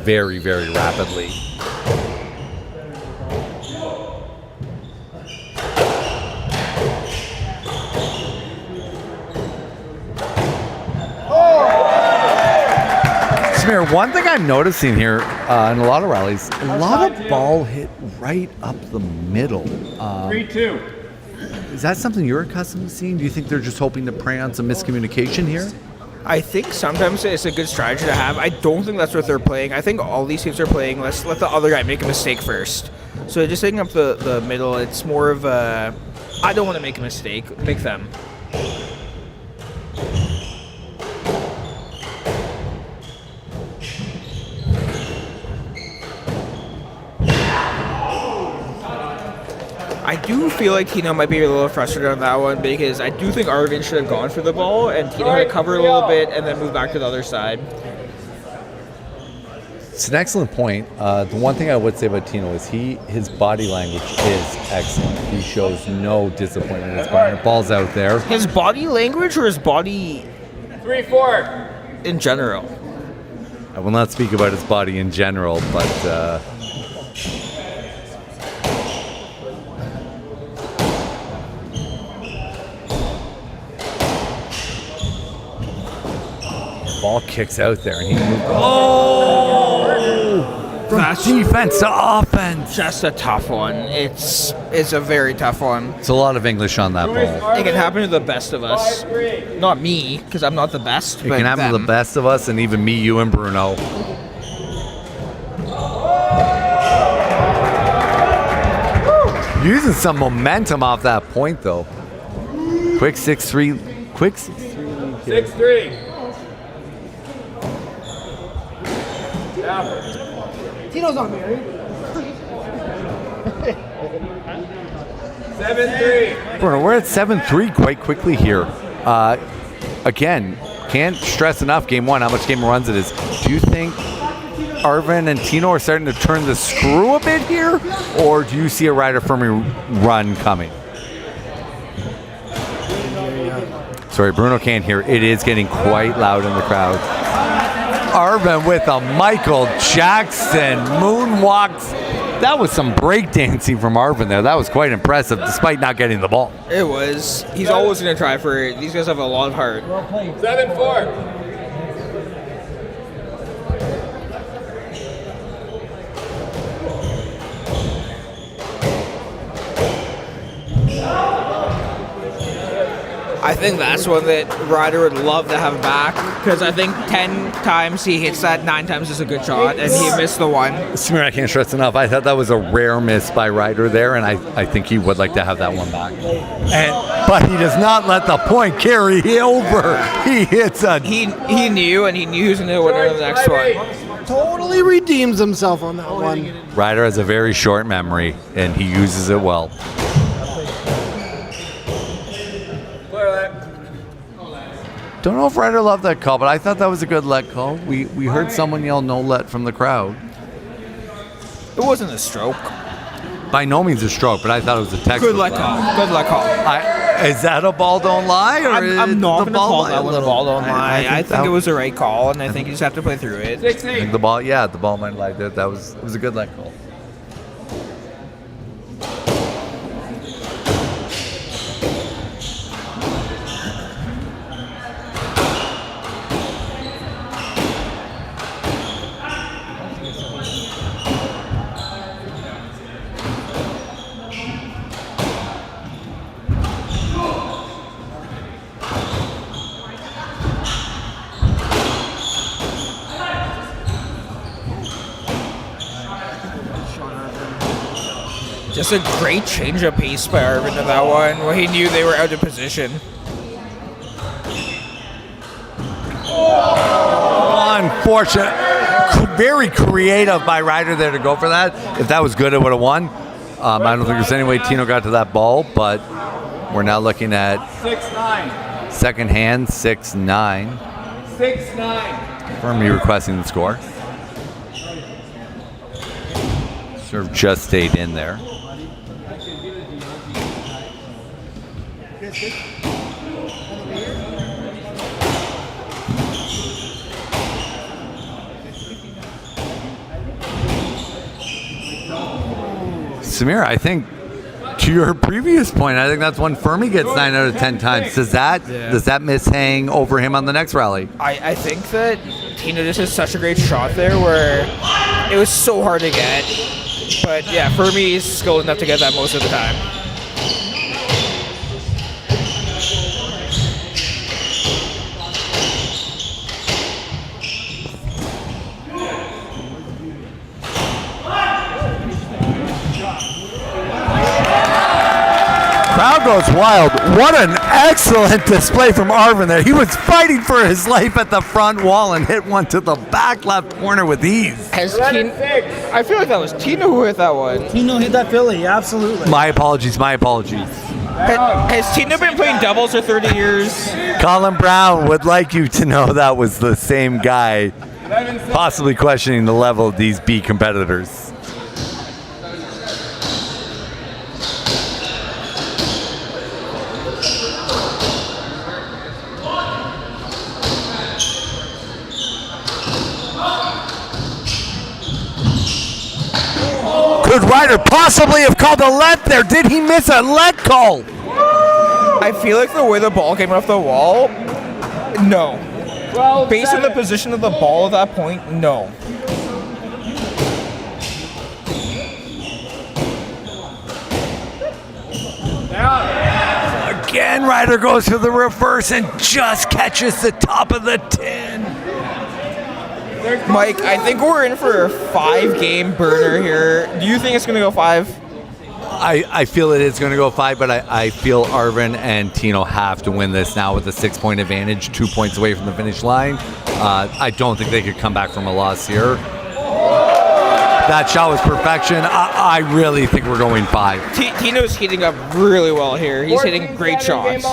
very, very rapidly. Samir, one thing I'm noticing here in a lot of rallies, a lot of ball hit right up the middle. 3-2. Is that something you're accustomed to seeing? Do you think they're just hoping to prey on some miscommunication here? I think sometimes it's a good strategy to have. I don't think that's what they're playing. I think all these teams are playing, let's let the other guy make a mistake first. So just taking up the middle, it's more of a, I don't want to make a mistake, make them. I do feel like Tino might be a little frustrated on that one because I do think Arvin should have gone for the ball and Tino had to cover a little bit and then move back to the other side. It's an excellent point. The one thing I would say about Tino is his body language is excellent. He shows no disappointment in his partner. Ball's out there. His body language or his body 3-4 in general? I will not speak about his body in general, but Ball kicks out there, and he moved. Oh! From defense to offense. Just a tough one. It's a very tough one. It's a lot of English on that ball. It can happen to the best of us. Not me, because I'm not the best. It can happen to the best of us, and even me, you, and Bruno. Using some momentum off that point, though. Quick 6-3. Quick 6-3. 6-3. Tino's not married. 7-3. Bruno, we're at 7-3 quite quickly here. Again, can't stress enough game one how much game runs it is. Do you think Arvin and Tino are starting to turn the screw a bit here? Or do you see a Ryder Firmi run coming? Sorry, Bruno can't hear. It is getting quite loud in the crowd. Arvin with a Michael Jackson moonwalks. That was some breakdancing from Arvin there. That was quite impressive, despite not getting the ball. It was. He's always going to try for it. These guys have a lot of heart. 7-4. I think that's one that Ryder would love to have back, because I think 10 times he hits that, 9 times is a good shot, and he missed the one. Samir, I can't stress enough. I thought that was a rare miss by Ryder there, and I think he would like to have that one back. But he does not let the point carry over. He hits a... He knew, and he knew he was going to win the next one. Totally redeems himself on that one. Ryder has a very short memory, and he uses it well. Don't know if Ryder loved that call, but I thought that was a good let call. We heard someone yell no let from the crowd. It wasn't a stroke. By no means a stroke, but I thought it was a textbook. Good let call. Good let call. Is that a ball don't lie? Or I'm not going to call that one a ball don't lie. I think that it was the right call, and I think you just have to play through it. I think the ball might lie. It was a good let call. Just a great change of pace by Arvin to that one, where he knew they were out of position. Unfortunate. Very creative by Ryder there to go for that. If that was good, it would have won. I don't think there's any way Tino got to that ball, but we're now looking at 6-9. second hand, 6-9. 6-9. Firmi requesting the score. Serve just stayed in there. Samir, I think to your previous point, I think that's when Firmi gets 9 out of 10 times. Does that miss hang over him on the next rally? I think that Tino just has such a great shot there where it was so hard to get. But yeah, Firmi is skilled enough to get that most of the time. Crowd goes wild. What an excellent display from Arvin there. He was fighting for his life at the front wall and hit one to the back left corner with ease. I feel like that was Tino who hit that one. Tino hit that Philly, absolutely. My apologies. Has Tino been playing doubles for 30 years? Colin Brown would like you to know that was the same guy, possibly questioning the level of these B competitors. Could Ryder possibly have called a let there? Did he miss a let call? I feel like the way the ball came off the wall, no. Based on the position of the ball at that point, no. Again, Ryder goes to the reverse and just catches the top of the tin. Mike, I think we're in for a 5-game burner here. Do you think it's going to go 5? I feel it is going to go 5, but I feel Arvin and Tino have to win this now with a 6-point advantage, 2 points away from the finish line. I don't think they could come back from a loss here. That shot was perfection. I really think we're going 5. Tino's heating up really well here. He's hitting great shots.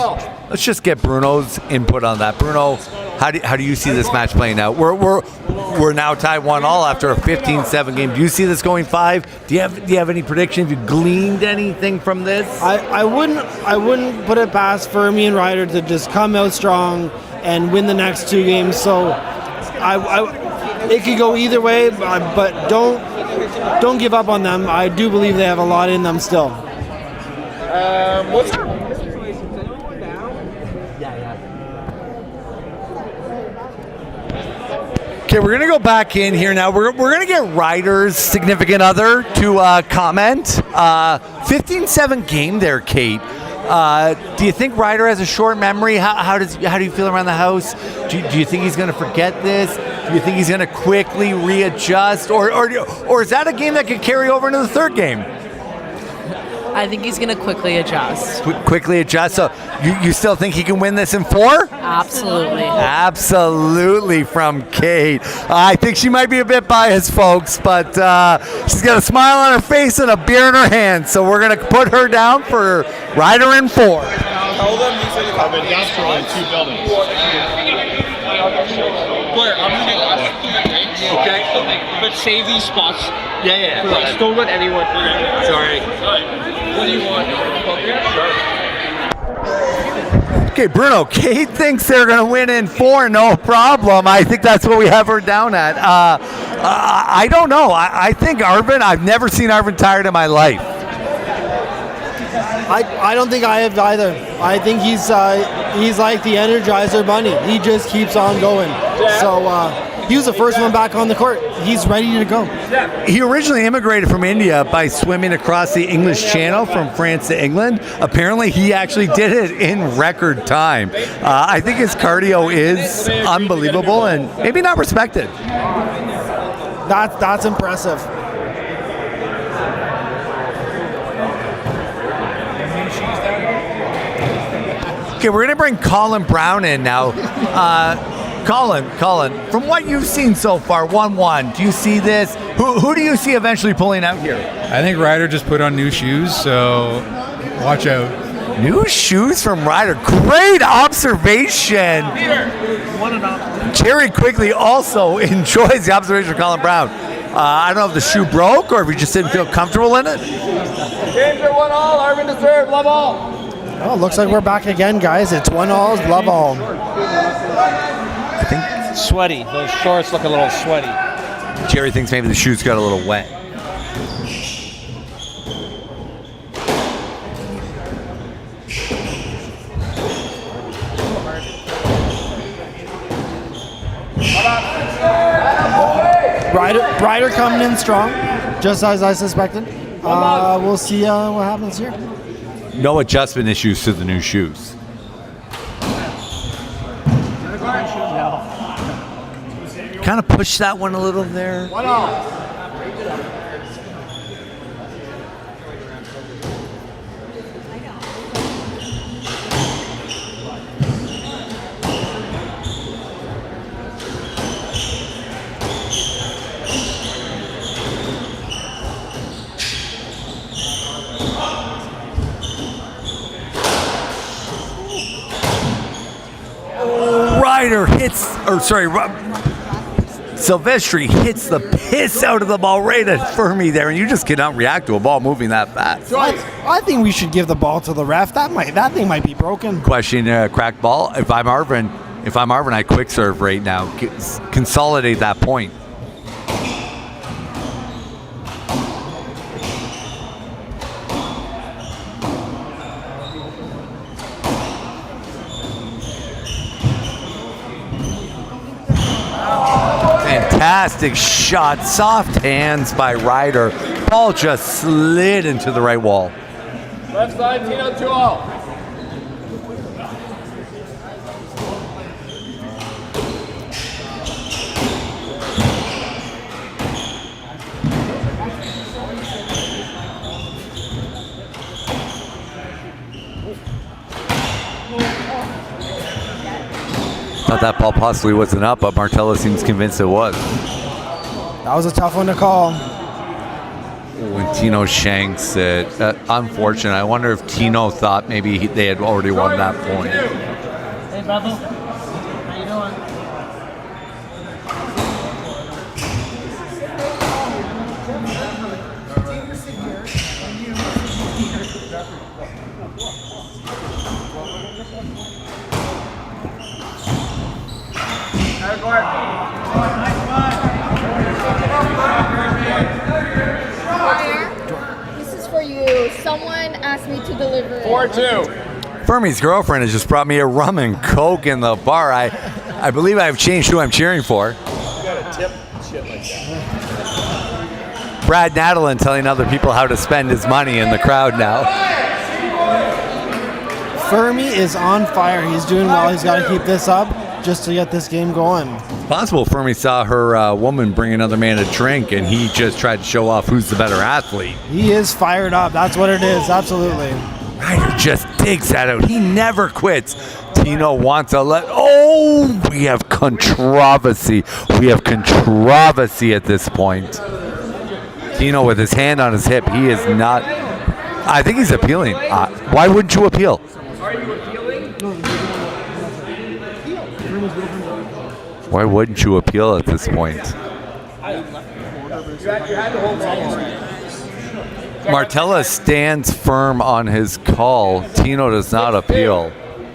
Let's just get Bruno's input on that. Bruno, how do you see this match playing out? We're now tied 1-1 after a 15-7 game. Do you see this going 5? Do you have any predictions? Have you gleaned anything from this? I wouldn't put it past Firmi and Ryder to just come out strong and win the next 2 games. So it could go either way, but don't give up on them. I do believe they have a lot in them still. Okay, we're gonna go back in here now. We're gonna get Ryder's significant other to comment. 15-7 game there, Kate. Do you think Ryder has a short memory? How do you feel around the house? Do you think he's gonna forget this? Do you think he's gonna quickly readjust, or is that a game that could carry over into the third game? I think he's going to quickly adjust. Quickly adjust. So you still think he can win this in 4? Absolutely. Absolutely from Kate. I think she might be a bit biased, folks, but she's got a smile on her face and a beer in her hand. So we're going to put her down for Ryder in 4. Tell them these are the industrial in 2 buildings. Blair, I'm going to ask. Okay. But save these spots. Yeah. Like, don't let anyone. Sorry. What do you want? Okay, Bruno, Kate thinks they're going to win in 4, no problem. I think that's what we have her down at. I don't know. I think Arvin, I've never seen Arvin tired in my life. I don't think I have either. I think he's like the Energizer Bunny. He just keeps on going. So he was the first one back on the court. He's ready to go. He originally immigrated from India by swimming across the English Channel from France to England. Apparently, he actually did it in record time. I think his cardio is unbelievable and maybe not respected. That's impressive. Okay, we're going to bring Colin Brown in now. Colin, from what you've seen so far, 1-1, do you see this? Who do you see eventually pulling out here? I think Ryder just put on new shoes, so watch out. New shoes from Ryder. Great observation. Jerry Quigley also enjoys the observation of Colin Brown. I don't know if the shoe broke or if he just didn't feel comfortable in it. Games are 1-1, Arvin to serve, love all. Oh, looks like we're back again, guys. It's 1-1, love all. I think sweaty. Those shorts look a little sweaty. Jerry thinks maybe the shoes got a little wet. Ryder coming in strong, just as I suspected. We'll see what happens here. No adjustment issues to the new shoes. Kind of push that one a little there. 1-1. Ryder hits, Silvestri hits the piss out of the ball right at Firmi there, and you just cannot react to a ball moving that fast. So I think we should give the ball to the ref. That thing might be broken. Question, cracked ball. If I'm Arvin, I quick serve right now. Consolidate that point. fantastic shot. Soft hands by Ryder. Ball just slid into the right wall. Left side, Tino 2-0. Thought that ball possibly wasn't up, but Martella seems convinced it was. That was a tough one to call. When Tino shanks it, unfortunate. I wonder if Tino thought maybe they had already won that point. Hey, brother. How you doing? This is for you. Someone asked me to deliver it. 4-2. Firmi's girlfriend has just brought me a rum and coke in the bar. I believe I've changed who I'm cheering for. You got a tip shit like that. Brad Nadalin telling other people how to spend his money in the crowd now. Firmi is on fire. He's doing well. He's got to keep this up just to get this game going. Possible Firmi saw her woman bring another man a drink, and he just tried to show off who's the better athlete. He is fired up. That's what it is. Absolutely. Ryder just digs that out. He never quits. Tino wants to let. Oh, we have controversy. We have controversy at this point. Tino with his hand on his hip. He is not. I think he's appealing. Why wouldn't you appeal? Are you appealing? Why wouldn't you appeal at this point? You had to hold on. Martella stands firm on his call. Tino does not appeal.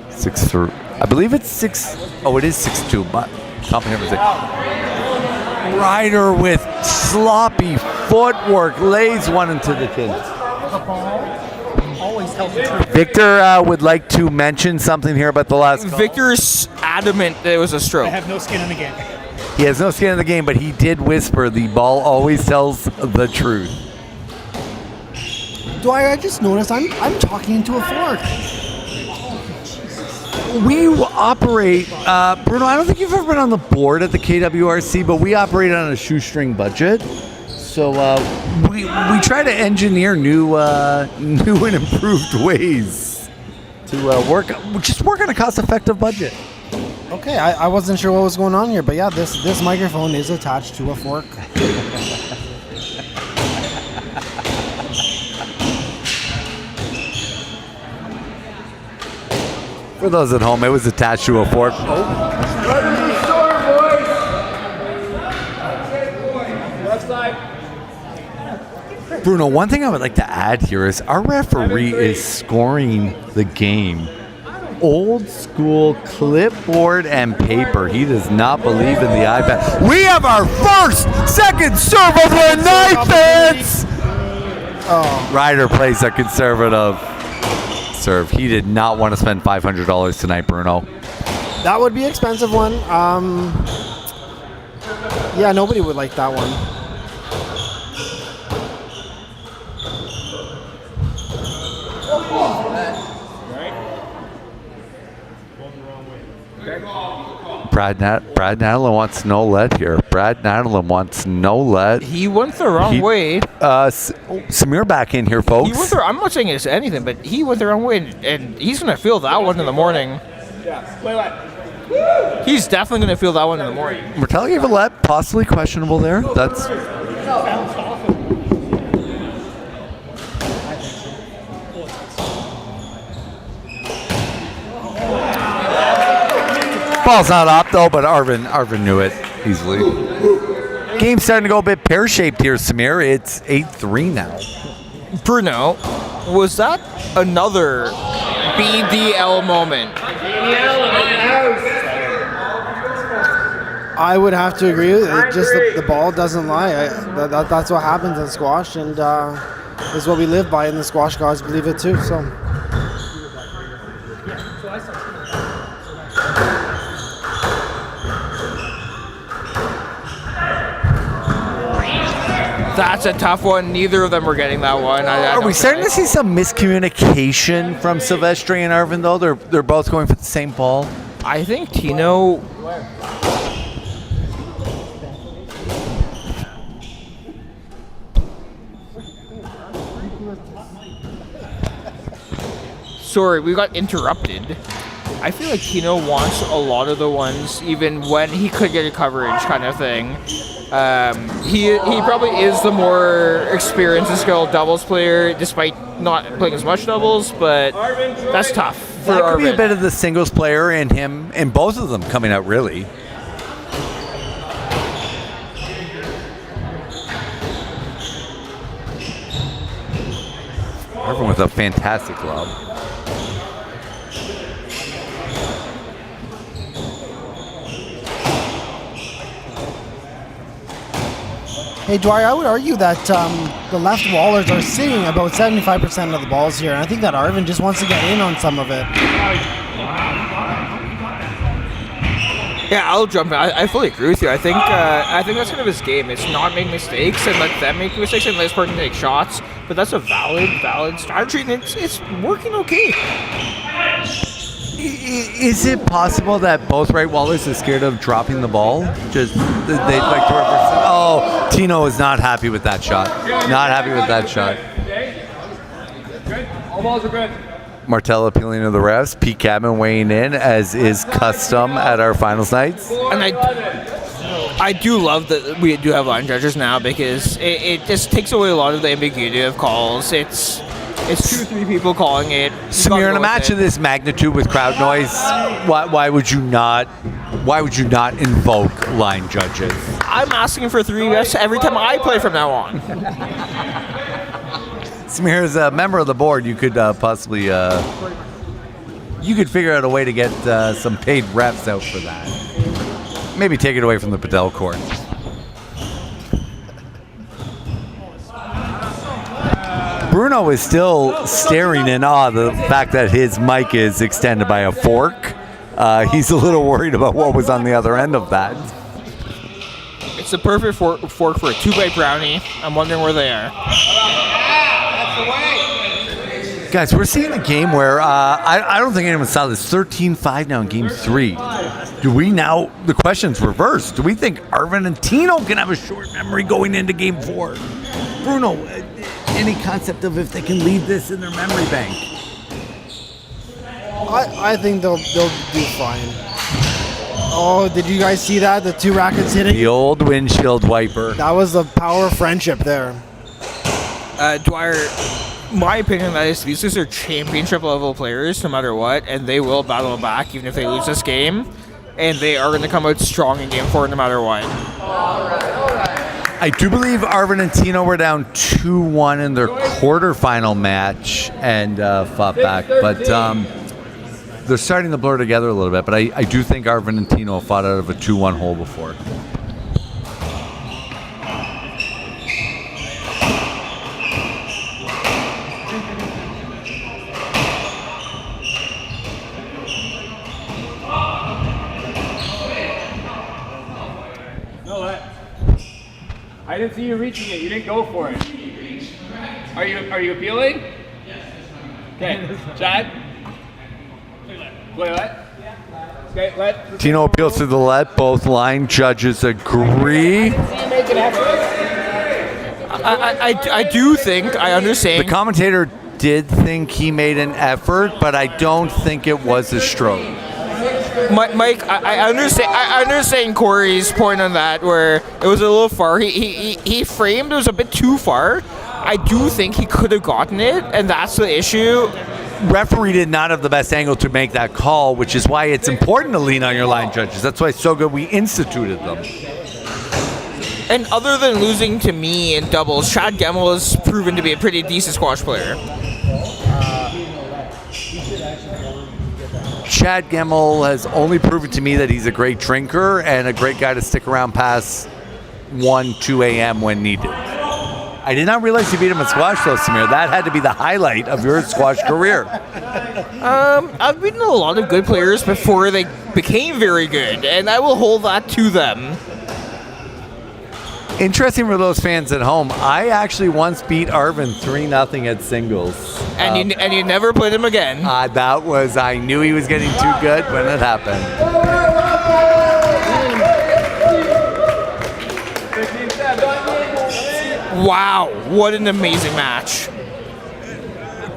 6-3. I believe it's 6. Oh, it is 6-2. But Ryder with sloppy footwork lays one into the tin. Always tells the truth. Victor would like to mention something here about the last call. Victor's adamant that it was a stroke. I have no skin in the game. He has no skin in the game, but he did whisper the ball always tells the truth. Dwyer, I just noticed I'm talking into a fork. We operate, Bruno, I don't think you've ever been on the board at the KWRC, but we operate on a shoestring budget. So we try to engineer new and improved ways to work on a cost-effective budget. Okay, I wasn't sure what was going on here, but yeah, this microphone is attached to a fork. For those at home, it was attached to a fork. Left side. Bruno, one thing I would like to add here is our referee is scoring the game. Old school clipboard and paper. He does not believe in the iPad. We have our second serve of the night, fans! Ryder plays a conservative serve. He did not want to spend $500 tonight, Bruno. That would be an expensive one. Yeah, nobody would like that one. Brad Nadalin wants no let here. Brad Nadalin wants no let. He went the wrong way. Samir back in here, folks. I'm not saying it's anything, but he went the wrong way, and he's going to feel that one in the morning. Yeah, play left. He's definitely going to feel that one in the morning. Martella gave a let, possibly questionable there. That's. Ball's not up though, but Arvin knew it easily. Game's starting to go a bit pear-shaped here, Samir. It's 8-3 now. Bruno, was that another BDL moment? I would have to agree with it. Just the ball doesn't lie. That's what happens in squash, and is what we live by, and the squash gods believe it too. So. That's a tough one. Neither of them were getting that one. Are we starting to see some miscommunication from Silvestri and Arvin, though? They're both going for the same ball. I think Tino... Sorry, we got interrupted. I feel like Tino wants a lot of the ones, even when he could get a coverage kind of thing. He probably is the more experienced and skilled doubles player, despite not playing as much doubles, but that's tough for That could be Arvin. a bit of the singles player in him, and both of them coming out really. Arvin with a fantastic lob. Hey, Dwyer, I would argue that the left wallers are sitting about 75% of the balls here, and I think that Arvin just wants to get in on some of it. Yeah, I'll jump in. I fully agree with you. I think that's kind of his game. It's not make mistakes and let them make mistakes and let his partner take shots. But that's a valid strategy, and it's working okay. Is it possible that both right wallers are scared of dropping the ball? Just they'd like to reverse. Oh, Tino is not happy with that shot. Not happy with that shot. Good. All balls are good. Martel appealing to the refs. Pete Cabin weighing in, as is custom at our finals nights. And I do love that we do have line judges now, because it just takes away a lot of the ambiguity of calls. It's 2-3 people calling it. Samir, in a match of this magnitude with crowd noise, why would you not invoke line judges? I'm asking for 3 refs every time I play from now on. Samir, as a member of the board, you could possibly you could figure out a way to get some paid refs out for that. Maybe take it away from the Padel court. Bruno is still staring in awe at the fact that his mic is extended by a fork. He's a little worried about what was on the other end of that. It's the perfect fork for a 2-bite brownie. I'm wondering where they are. Guys, we're seeing a game where I don't think anyone saw this. 13-5 now in Game 3. Do we now, the question's reversed. Do we think Arvin and Tino can have a short memory going into Game 4? Bruno, any concept of if they can leave this in their memory bank? I think they'll do fine. Oh, did you guys see that? The 2 rackets hitting? The old windshield wiper. That was the power of friendship there. Dwyer, my opinion is these are championship level players no matter what, and they will battle back even if they lose this game, and they are going to come out strong in Game 4 no matter what. I do believe Arvin and Tino were down 2-1 in their quarterfinal match and fought back, but they're starting to blur together a little bit. But I do think Arvin and Tino fought out of a 2-1 hole before. I didn't see you reaching it. You didn't go for it. Are you appealing? Okay, Chad. Play let. Okay, let. Tino appeals to the let. Both line judges agree. I do think I understand. The commentator did think he made an effort, but I don't think it was a stroke. Mike, I understand Corey's point on that, where it was a little far. He framed it was a bit too far. I do think he could have gotten it, and that's the issue. Referee did not have the best angle to make that call, which is why it's important to lean on your line judges. That's why it's so good we instituted them. And other than losing to me in doubles, Chad Gemmell has proven to be a pretty decent squash player. Chad Gemmell has only proven to me that he's a great drinker and a great guy to stick around past 1, 2 a.m. when needed. I did not realize you beat him at squash, though, Samir. That had to be the highlight of your squash career. I've beaten a lot of good players before they became very good, and I will hold that to them. Interesting for those fans at home. I actually once beat Arvin 3-0 at singles. And you never played him again. I knew he was getting too good when it happened. Wow, what an amazing match.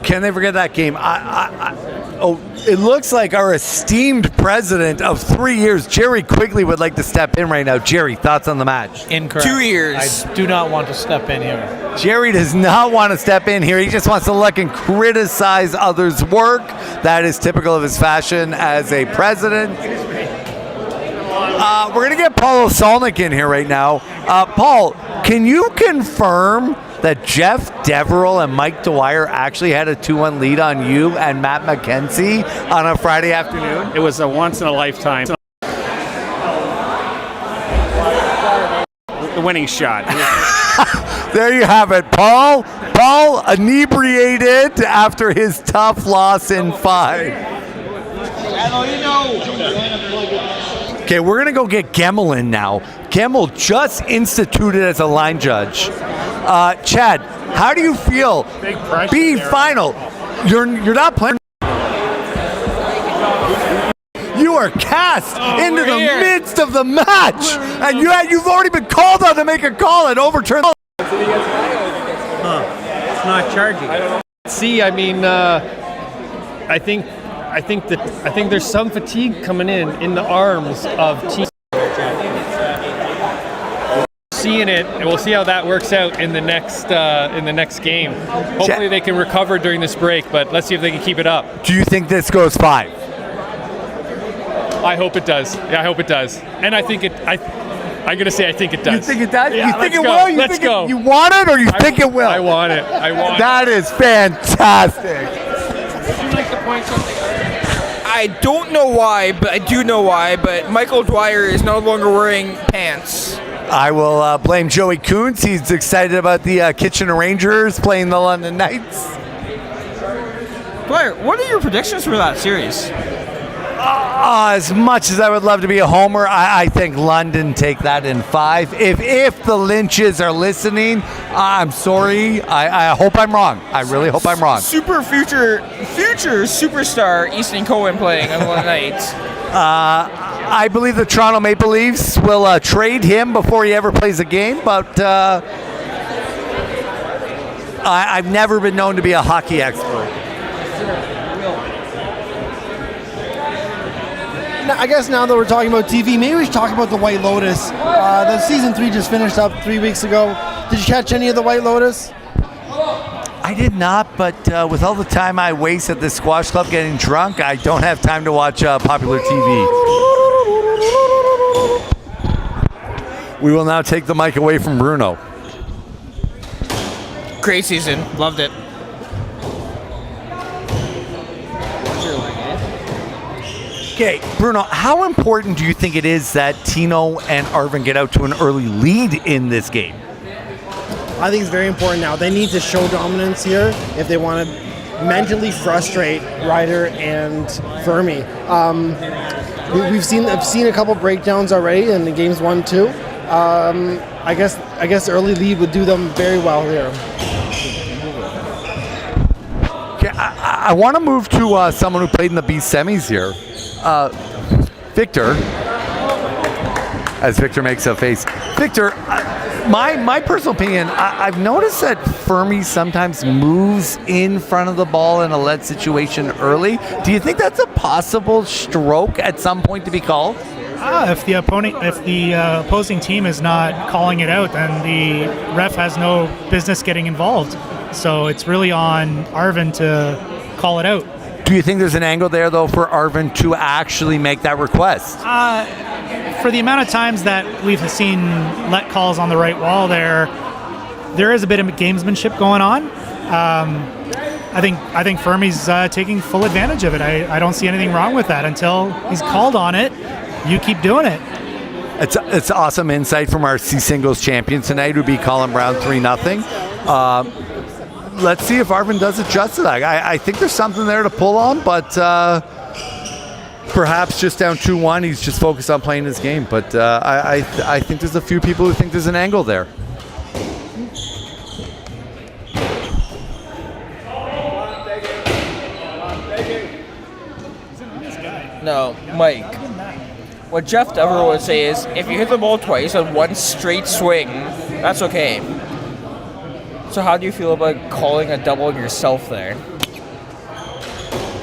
Can they forget that game? It looks like our esteemed president of 3 years, Jerry Quigley, would like to step in right now. Jerry, thoughts on the match? Incorrect. 2 years. I do not want to step in here. Jerry does not want to step in here. He just wants to look and criticize others' work. That is typical of his fashion as a president. We're going to get Paul Osolnik in here right now. Paul, can you confirm that Jeff Deverell and Mike Dwyer actually had a 2-1 lead on you and Matt McKenzie on a Friday afternoon? It was a once-in-a-lifetime. The winning shot. There you have it, Paul. Paul inebriated after his tough loss in 5. Okay, we're going to go get Gemmel in now. Gemmel just instituted as a line judge. Chad, how do you feel being final? You're not playing. You are cast into the midst of the match, and you've already been called on to make a call and overturn. It's not charging. See, I mean, I think there's some fatigue coming in the arms of teams. Seeing it, and we'll see how that works out in the next game. Hopefully they can recover during this break, but let's see if they can keep it up. Do you think this goes 5? I hope it does. Yeah, I hope it does. And I think it. I'm gonna say I think it does. You think it does? Yeah, you think it go. will? Let's go. You want it, or you think it will? I want it. I want That is fantastic. Would you like to point something out? I don't know why, but I do know why, but Michael Dwyer is no longer wearing pants. I will blame Joey Kuntz. He's excited about the Kitchener Rangers playing the London Knights. Dwyer, what are your predictions for that series? As much as I would love to be a homer, I think London take that in 5. If the Lynches are listening, I'm sorry. I hope I'm wrong. I really hope I'm wrong. Future superstar Easton Cohen playing on the Knights. I believe the Toronto Maple Leafs will trade him before he ever plays a game, but I've never been known to be a hockey expert. I guess now that we're talking about TV, maybe we should talk about the White Lotus. The season 3 just finished up 3 weeks ago. Did you catch any of the White Lotus? I did not, but with all the time I waste at the squash club getting drunk, I don't have time to watch popular TV. We will now take the mic away from Bruno. Great season. Loved it. Okay, Bruno, how important do you think it is that Tino and Arvin get out to an early lead in this game? I think it's very important now. They need to show dominance here if they want to mentally frustrate Ryder and Firmi. I've seen a couple breakdowns already in the games 1-2. I guess early lead would do them very well here. Okay, I want to move to someone who played in the B semis here. Victor, as Victor makes a face. Victor, my personal opinion, I've noticed that Firmi sometimes moves in front of the ball in a lead situation early. Do you think that's a possible stroke at some point to be called? If the opposing team is not calling it out, then the ref has no business getting involved. So it's really on Arvin to call it out. Do you think there's an angle there, though, for Arvin to actually make that request? For the amount of times that we've seen let calls on the right wall there is a bit of gamesmanship going on. I think Firmi's taking full advantage of it. I don't see anything wrong with that. Until he's called on it, you keep doing it. It's awesome insight from our C singles champion tonight, who beat Colin Brown 3-0. Let's see if Arvin does it justice. I think there's something there to pull on, but perhaps just down 2-1, he's just focused on playing his game. But I think there's a few people who think there's an angle there. No, Mike. What Jeff Dever would say is, if you hit the ball twice on one straight swing, that's okay. So how do you feel about calling a double on yourself there?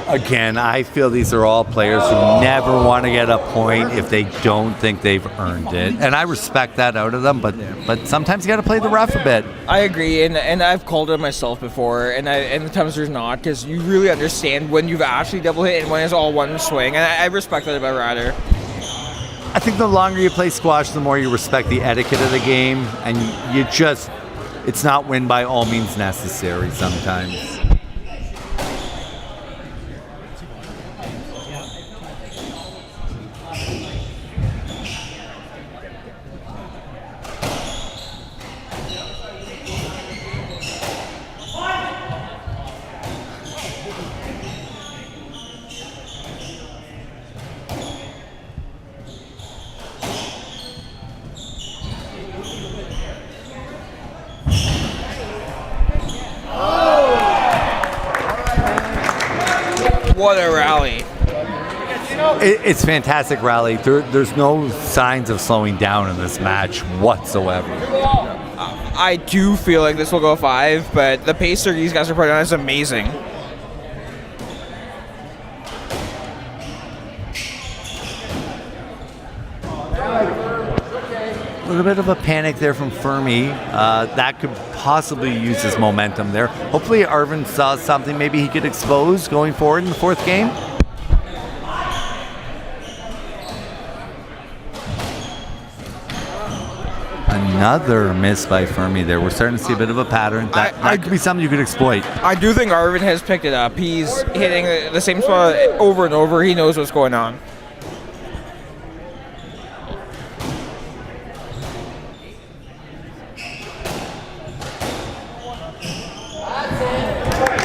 Again, I feel these are all players who never want to get a point if they don't think they've earned it. And I respect that out of them, but sometimes you got to play the ref a bit. I agree, and I've called it myself before, and the times there's not, because you really understand when you've actually double hit and when it's all one swing, and I respect that about Ryder. I think the longer you play squash, the more you respect the etiquette of the game, and it's not win by all means necessary sometimes. What a rally. It's fantastic rally. There's no signs of slowing down in this match whatsoever. I do feel like this will go 5, but the pace that these guys are putting on is amazing. A little bit of a panic there from Firmi. That could possibly use his momentum there. Hopefully Arvin saw something maybe he could expose going forward in the 4th game. Another miss by Firmi there. We're starting to see a bit of a pattern. That could be something you could exploit. I do think Arvin has picked it up. He's hitting the same spot over and over. He knows what's going on.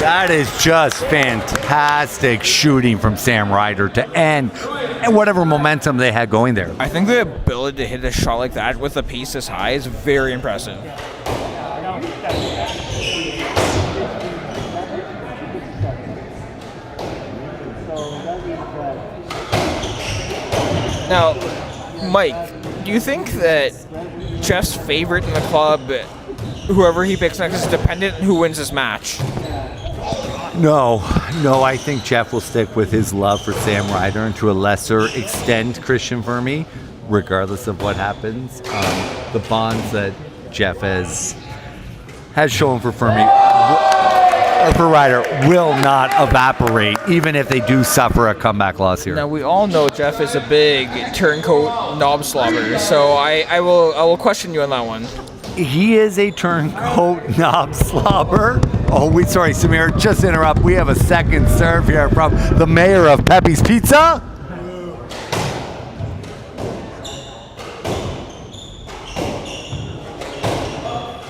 That is just fantastic shooting from Sam Ryder to end and whatever momentum they had going there. I think the ability to hit a shot like that with a pace this high is very impressive. Now, Mike, do you think that Jeff's favorite in the club, whoever he picks next, is dependent on who wins this match? No, I think Jeff will stick with his love for Sam Ryder and to a lesser extent Christian Firmi, regardless of what happens. The bonds that Jeff has shown for Firmi or for Ryder will not evaporate, even if they do suffer a comeback loss here. Now we all know Jeff is a big turncoat knob slobber, so I will question you on that one. He is a turncoat knob slobber. Oh, sorry, Samir, just interrupt. We have a second serve here from the mayor of Pepe's Pizza.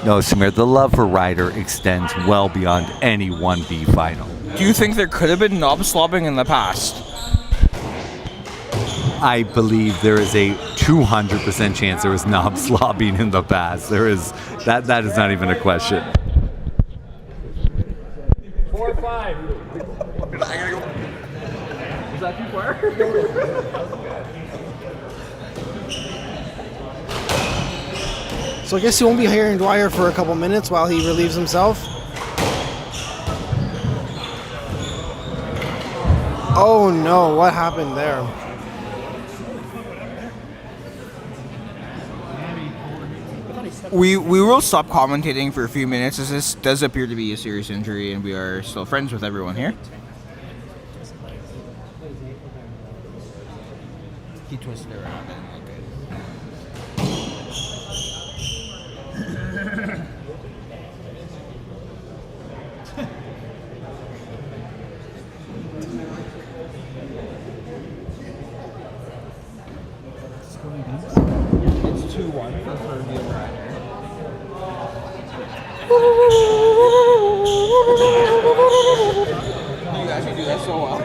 No, Samir, the love for Ryder extends well beyond any 1v final. Do you think there could have been knob slobbing in the past? I believe there is a 200% chance there was knob slobbing in the past. There is that is not even a question. 4-5. Is that too far? So I guess he won't be hiring Dwyer for a couple minutes while he relieves himself. Oh no, what happened there? We will stop commentating for a few minutes, as this does appear to be a serious injury, and we are still friends with everyone here. He twisted it around and It's 2-1 for Firmi and Ryder. You actually do that so well.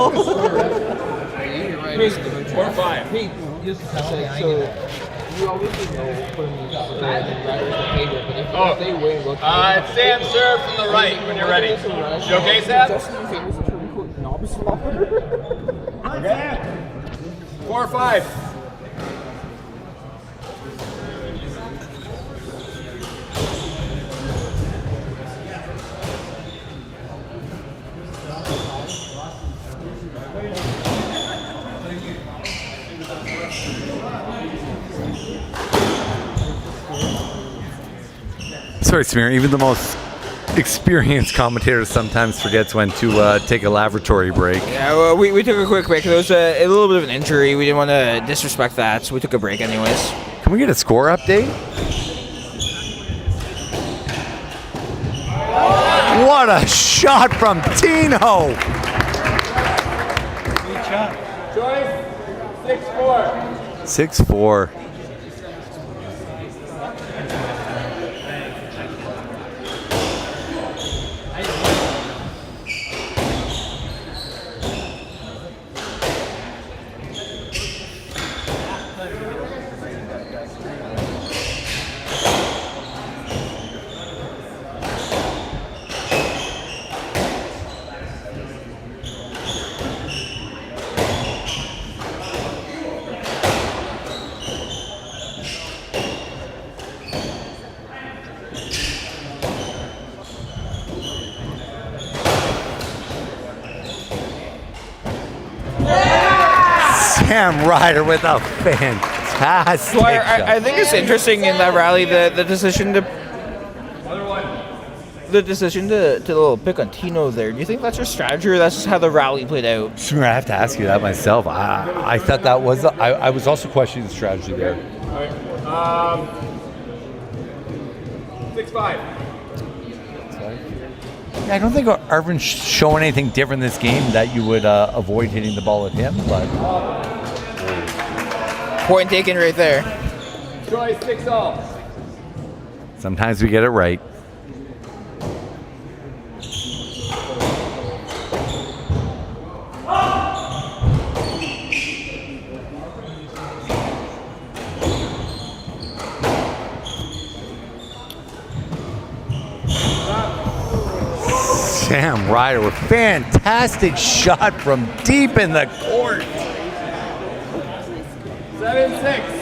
4 5. It's Sam serve from the right when you're ready. You okay, Sam? Okay. 4 5. Sorry, Samir. Even the most experienced commentator sometimes forgets when to take a laboratory break. Yeah, well, we took a quick break. There was a little bit of an injury. We didn't want to disrespect that, so we took a break anyways. Can we get a score update? What a shot from Tino! Good shot. Choice 6-4. 6-4. Sam Ryder with a fantastic Well, I think it's interesting in that rally the decision to little pick on Tino there. Do you think that's your strategy, or that's just how the rally played out? Samir, I have to ask you that myself. I thought that was. I was also questioning the strategy there. 6-5. I don't think Arvin's showing anything different this game that you would avoid hitting the ball at him, but point taken right there. Choice 6-all. sometimes we get it right. Sam Ryder with fantastic shot from deep in the court. 7-6.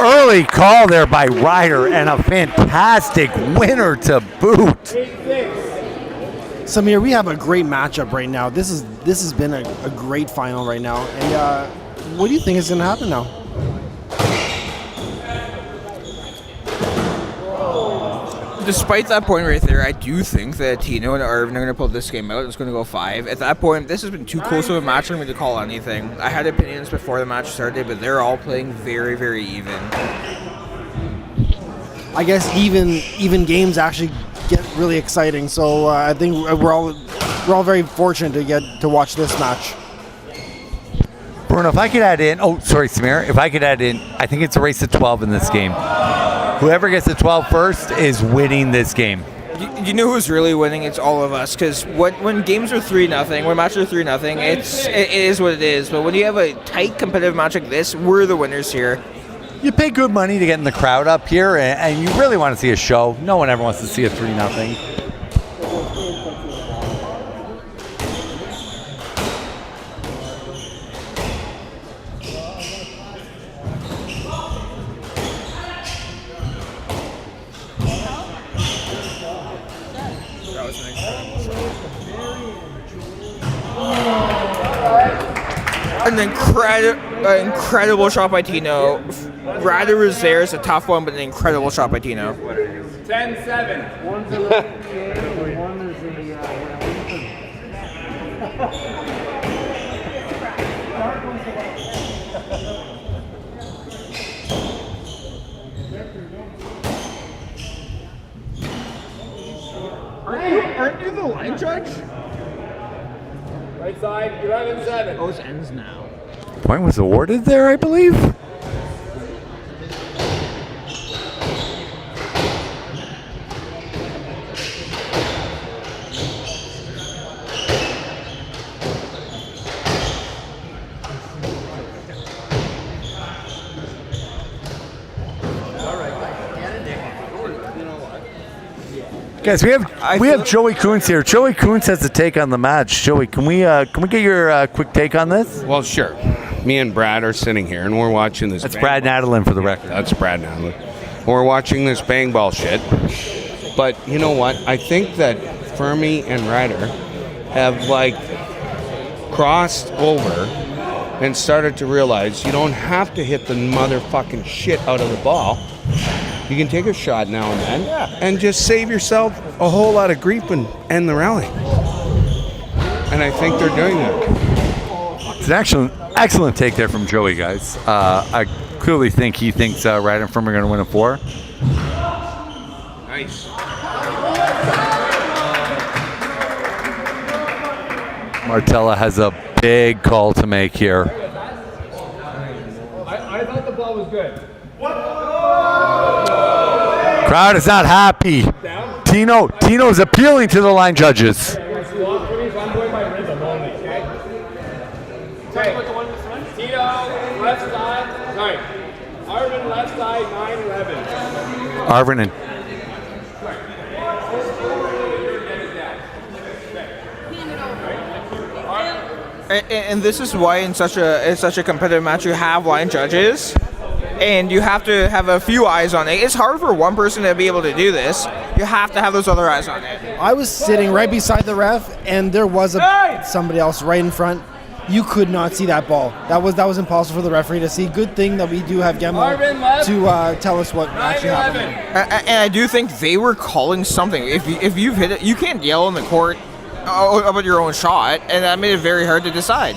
Early call there by Ryder and a fantastic winner to boot. Samir, we have a great matchup right now. This has been a great final right now. And what do you think is going to happen now? Despite that point right there, I do think that Tino and Arvin are going to pull this game out. It's going to go 5. At that point, this has been too close of a match for me to call anything. I had opinions before the match started, but they're all playing very, very even. I guess even games actually get really exciting. So I think we're all very fortunate to get to watch this match. Bruno, if I could add in, Samir, if I could add in, I think it's a race to 12 in this game. Whoever gets to 12 first is winning this game. You know who's really winning? It's all of us. Because when games are 3-0, when matches are 3-0, it is what it is. But when you have a tight competitive match like this, we're the winners here. You pay good money to get in the crowd up here, and you really want to see a show. No one ever wants to see a 3-0. An incredible shot by Tino. Ryder was there. It's a tough one, but an incredible shot by Tino. 10-7. One's in the and one is in the Aren't you the line judge? Right side, 11-7. Oh, it ends now. Point was awarded there, I believe. Guys, we have Joey Kuntz here. Joey Kuntz has a take on the match. Joey, can we get your quick take on this? Well, sure. Me and Brad are sitting here, and we're watching this. That's Brad Nadelin for the record. That's Brad Nadelin. We're watching this bang ball shit. But you know what? I think that Firmi and Ryder have crossed over and started to realize you don't have to hit the motherfucking shit out of the ball. You can take a shot now and then and just save yourself a whole lot of grief and end the rally. And I think they're doing that. It's an excellent take there from Joey, guys. I clearly think he thinks Ryder and Firmi are going to win a 4. Nice. Martella has a big call to make here. I thought the ball was good. Crowd is not happy. Tino's appealing to the line judges. I'm going by rhythm only, okay? Tino, left side. Sorry. Arvin, left side, 9-11. Arvin and And this is why in such a competitive match you have line judges, and you have to have a few eyes on it. It's hard for one person to be able to do this. You have to have those other eyes on it. I was sitting right beside the ref, and there was somebody else right in front. You could not see that ball. That was impossible for the referee to see. Good thing that we do have Gemmel to tell us what actually happened. And I do think they were calling something. If you've hit it, you can't yell in the court about your own shot, and that made it very hard to decide.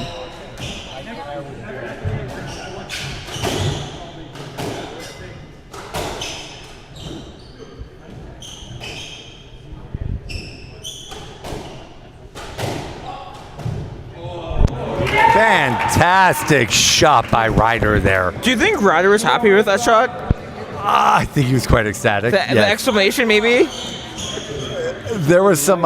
fantastic shot by Ryder there. Do you think Ryder was happy with that shot? I think he was quite ecstatic. The exclamation, maybe? There was some...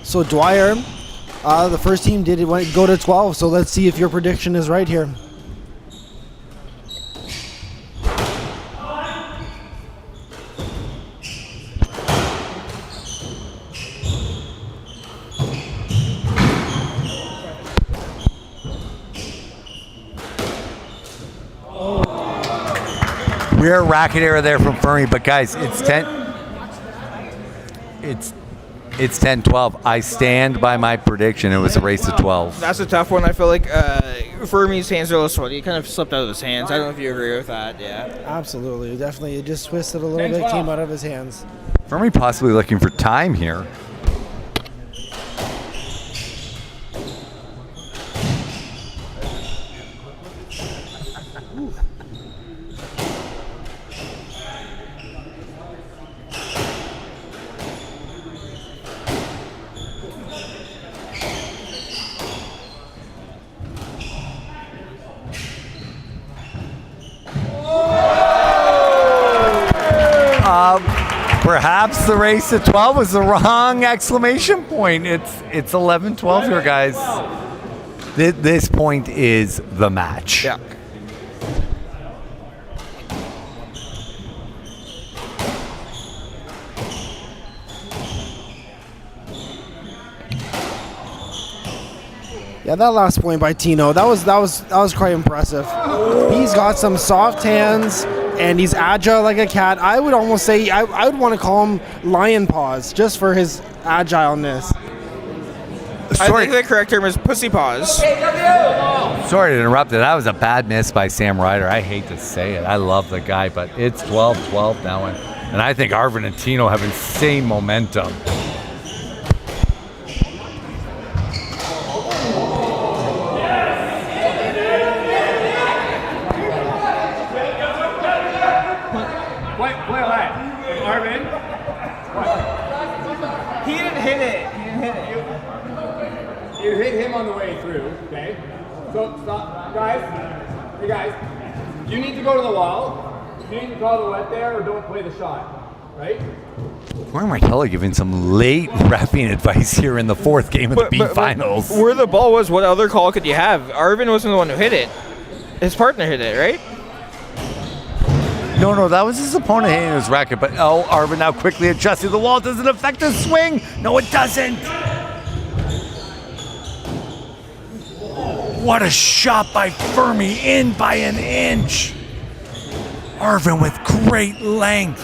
So Dwyer, the first team did go to 12, so let's see if your prediction is right here. We're racket error there from Firmi, but guys, it's 10-12. I stand by my prediction. It was a race to 12. That's a tough one. I feel like Firmi's hands are a little sweaty. He kind of slipped out of his hands. I don't know if you agree with that. Yeah. Absolutely. Definitely. It just twisted a little bit, came out of his hands. Firmi possibly looking for time here. Perhaps the race to 12 was the wrong exclamation point. It's 11-12 here, guys. This point is the match. Yeah. Yeah, that last point by Tino, that was quite impressive. He's got some soft hands and he's agile like a cat. I would almost say I would want to call him lion paws just for his agileness. I think the correct term is pussy paws. Sorry to interrupt it. That was a bad miss by Sam Ryder. I hate to say it. I love the guy, but it's 12-12 now. And I think Arvin and Tino have insane momentum. Play away. Arvin. He didn't hit it. You hit him on the way through, okay? So stop, guys. Hey guys, you need to go to the wall. You need to call the wet there or don't play the shot, right? Warren Martello giving some late reffing advice here in the fourth game of the B finals. Where the ball was, what other call could you have? Arvin wasn't the one who hit it. His partner hit it, right? No, that was his opponent hitting his racket. But Arvin now quickly adjusting the wall. Does it affect his swing? No, it doesn't. What a shot by Firmi, in by an inch. Arvin with great length.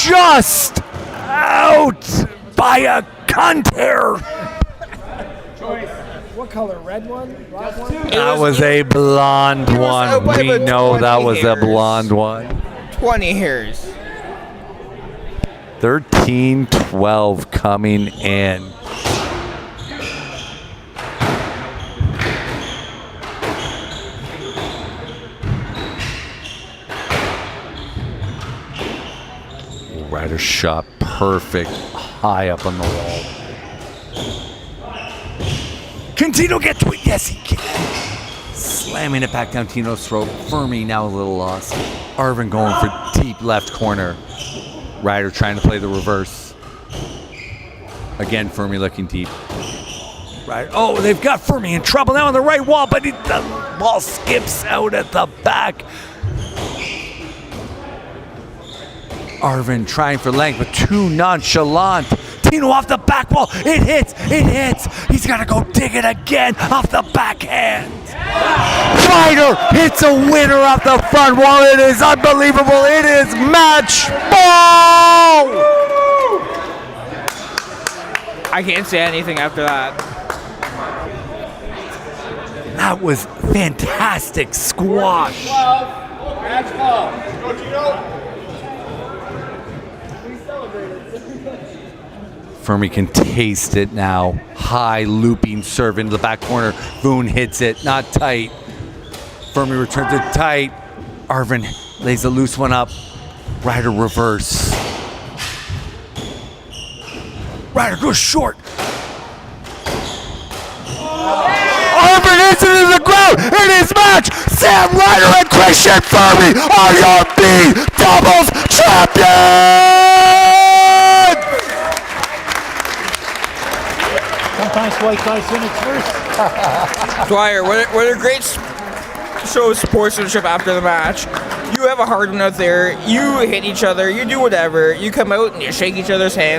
Just out by a cunt hair. What color? Red one? Black one? That was a blonde one. We know that was a blonde one. 20 hairs. 13-12 coming in. Ryder shot perfect, high up on the wall. Can Tino get to it? Yes, he can. Slamming it back down Tino's throat. Firmi now a little lost. Arvin going for deep left corner. Ryder trying to play the reverse. Again, Firmi looking deep. Right. Oh, they've got Firmi in trouble now on the right wall, but the ball skips out at the back. Arvin trying for length, but too nonchalant. Tino off the back wall. It hits. He's got to go dig it again off the backhand. Ryder hits a winner off the front wall. It is unbelievable. It is match ball. I can't say anything after that. That was fantastic squash. Match ball. Go Tino. Firmi can taste it now. High looping serve into the back corner. Boone hits it, not tight. Firmi returns it tight. Arvin lays a loose one up. Ryder reverse. Ryder goes short. Arvin hits it into the ground. It is match. Sam Ryder and Christian Firmi are your B doubles champions. Sometimes white guys win it first. Dwyer, what a great show of sportsmanship after the match. You have a hard one out there. You hit each other. You do whatever. You come out and you shake each other's hands.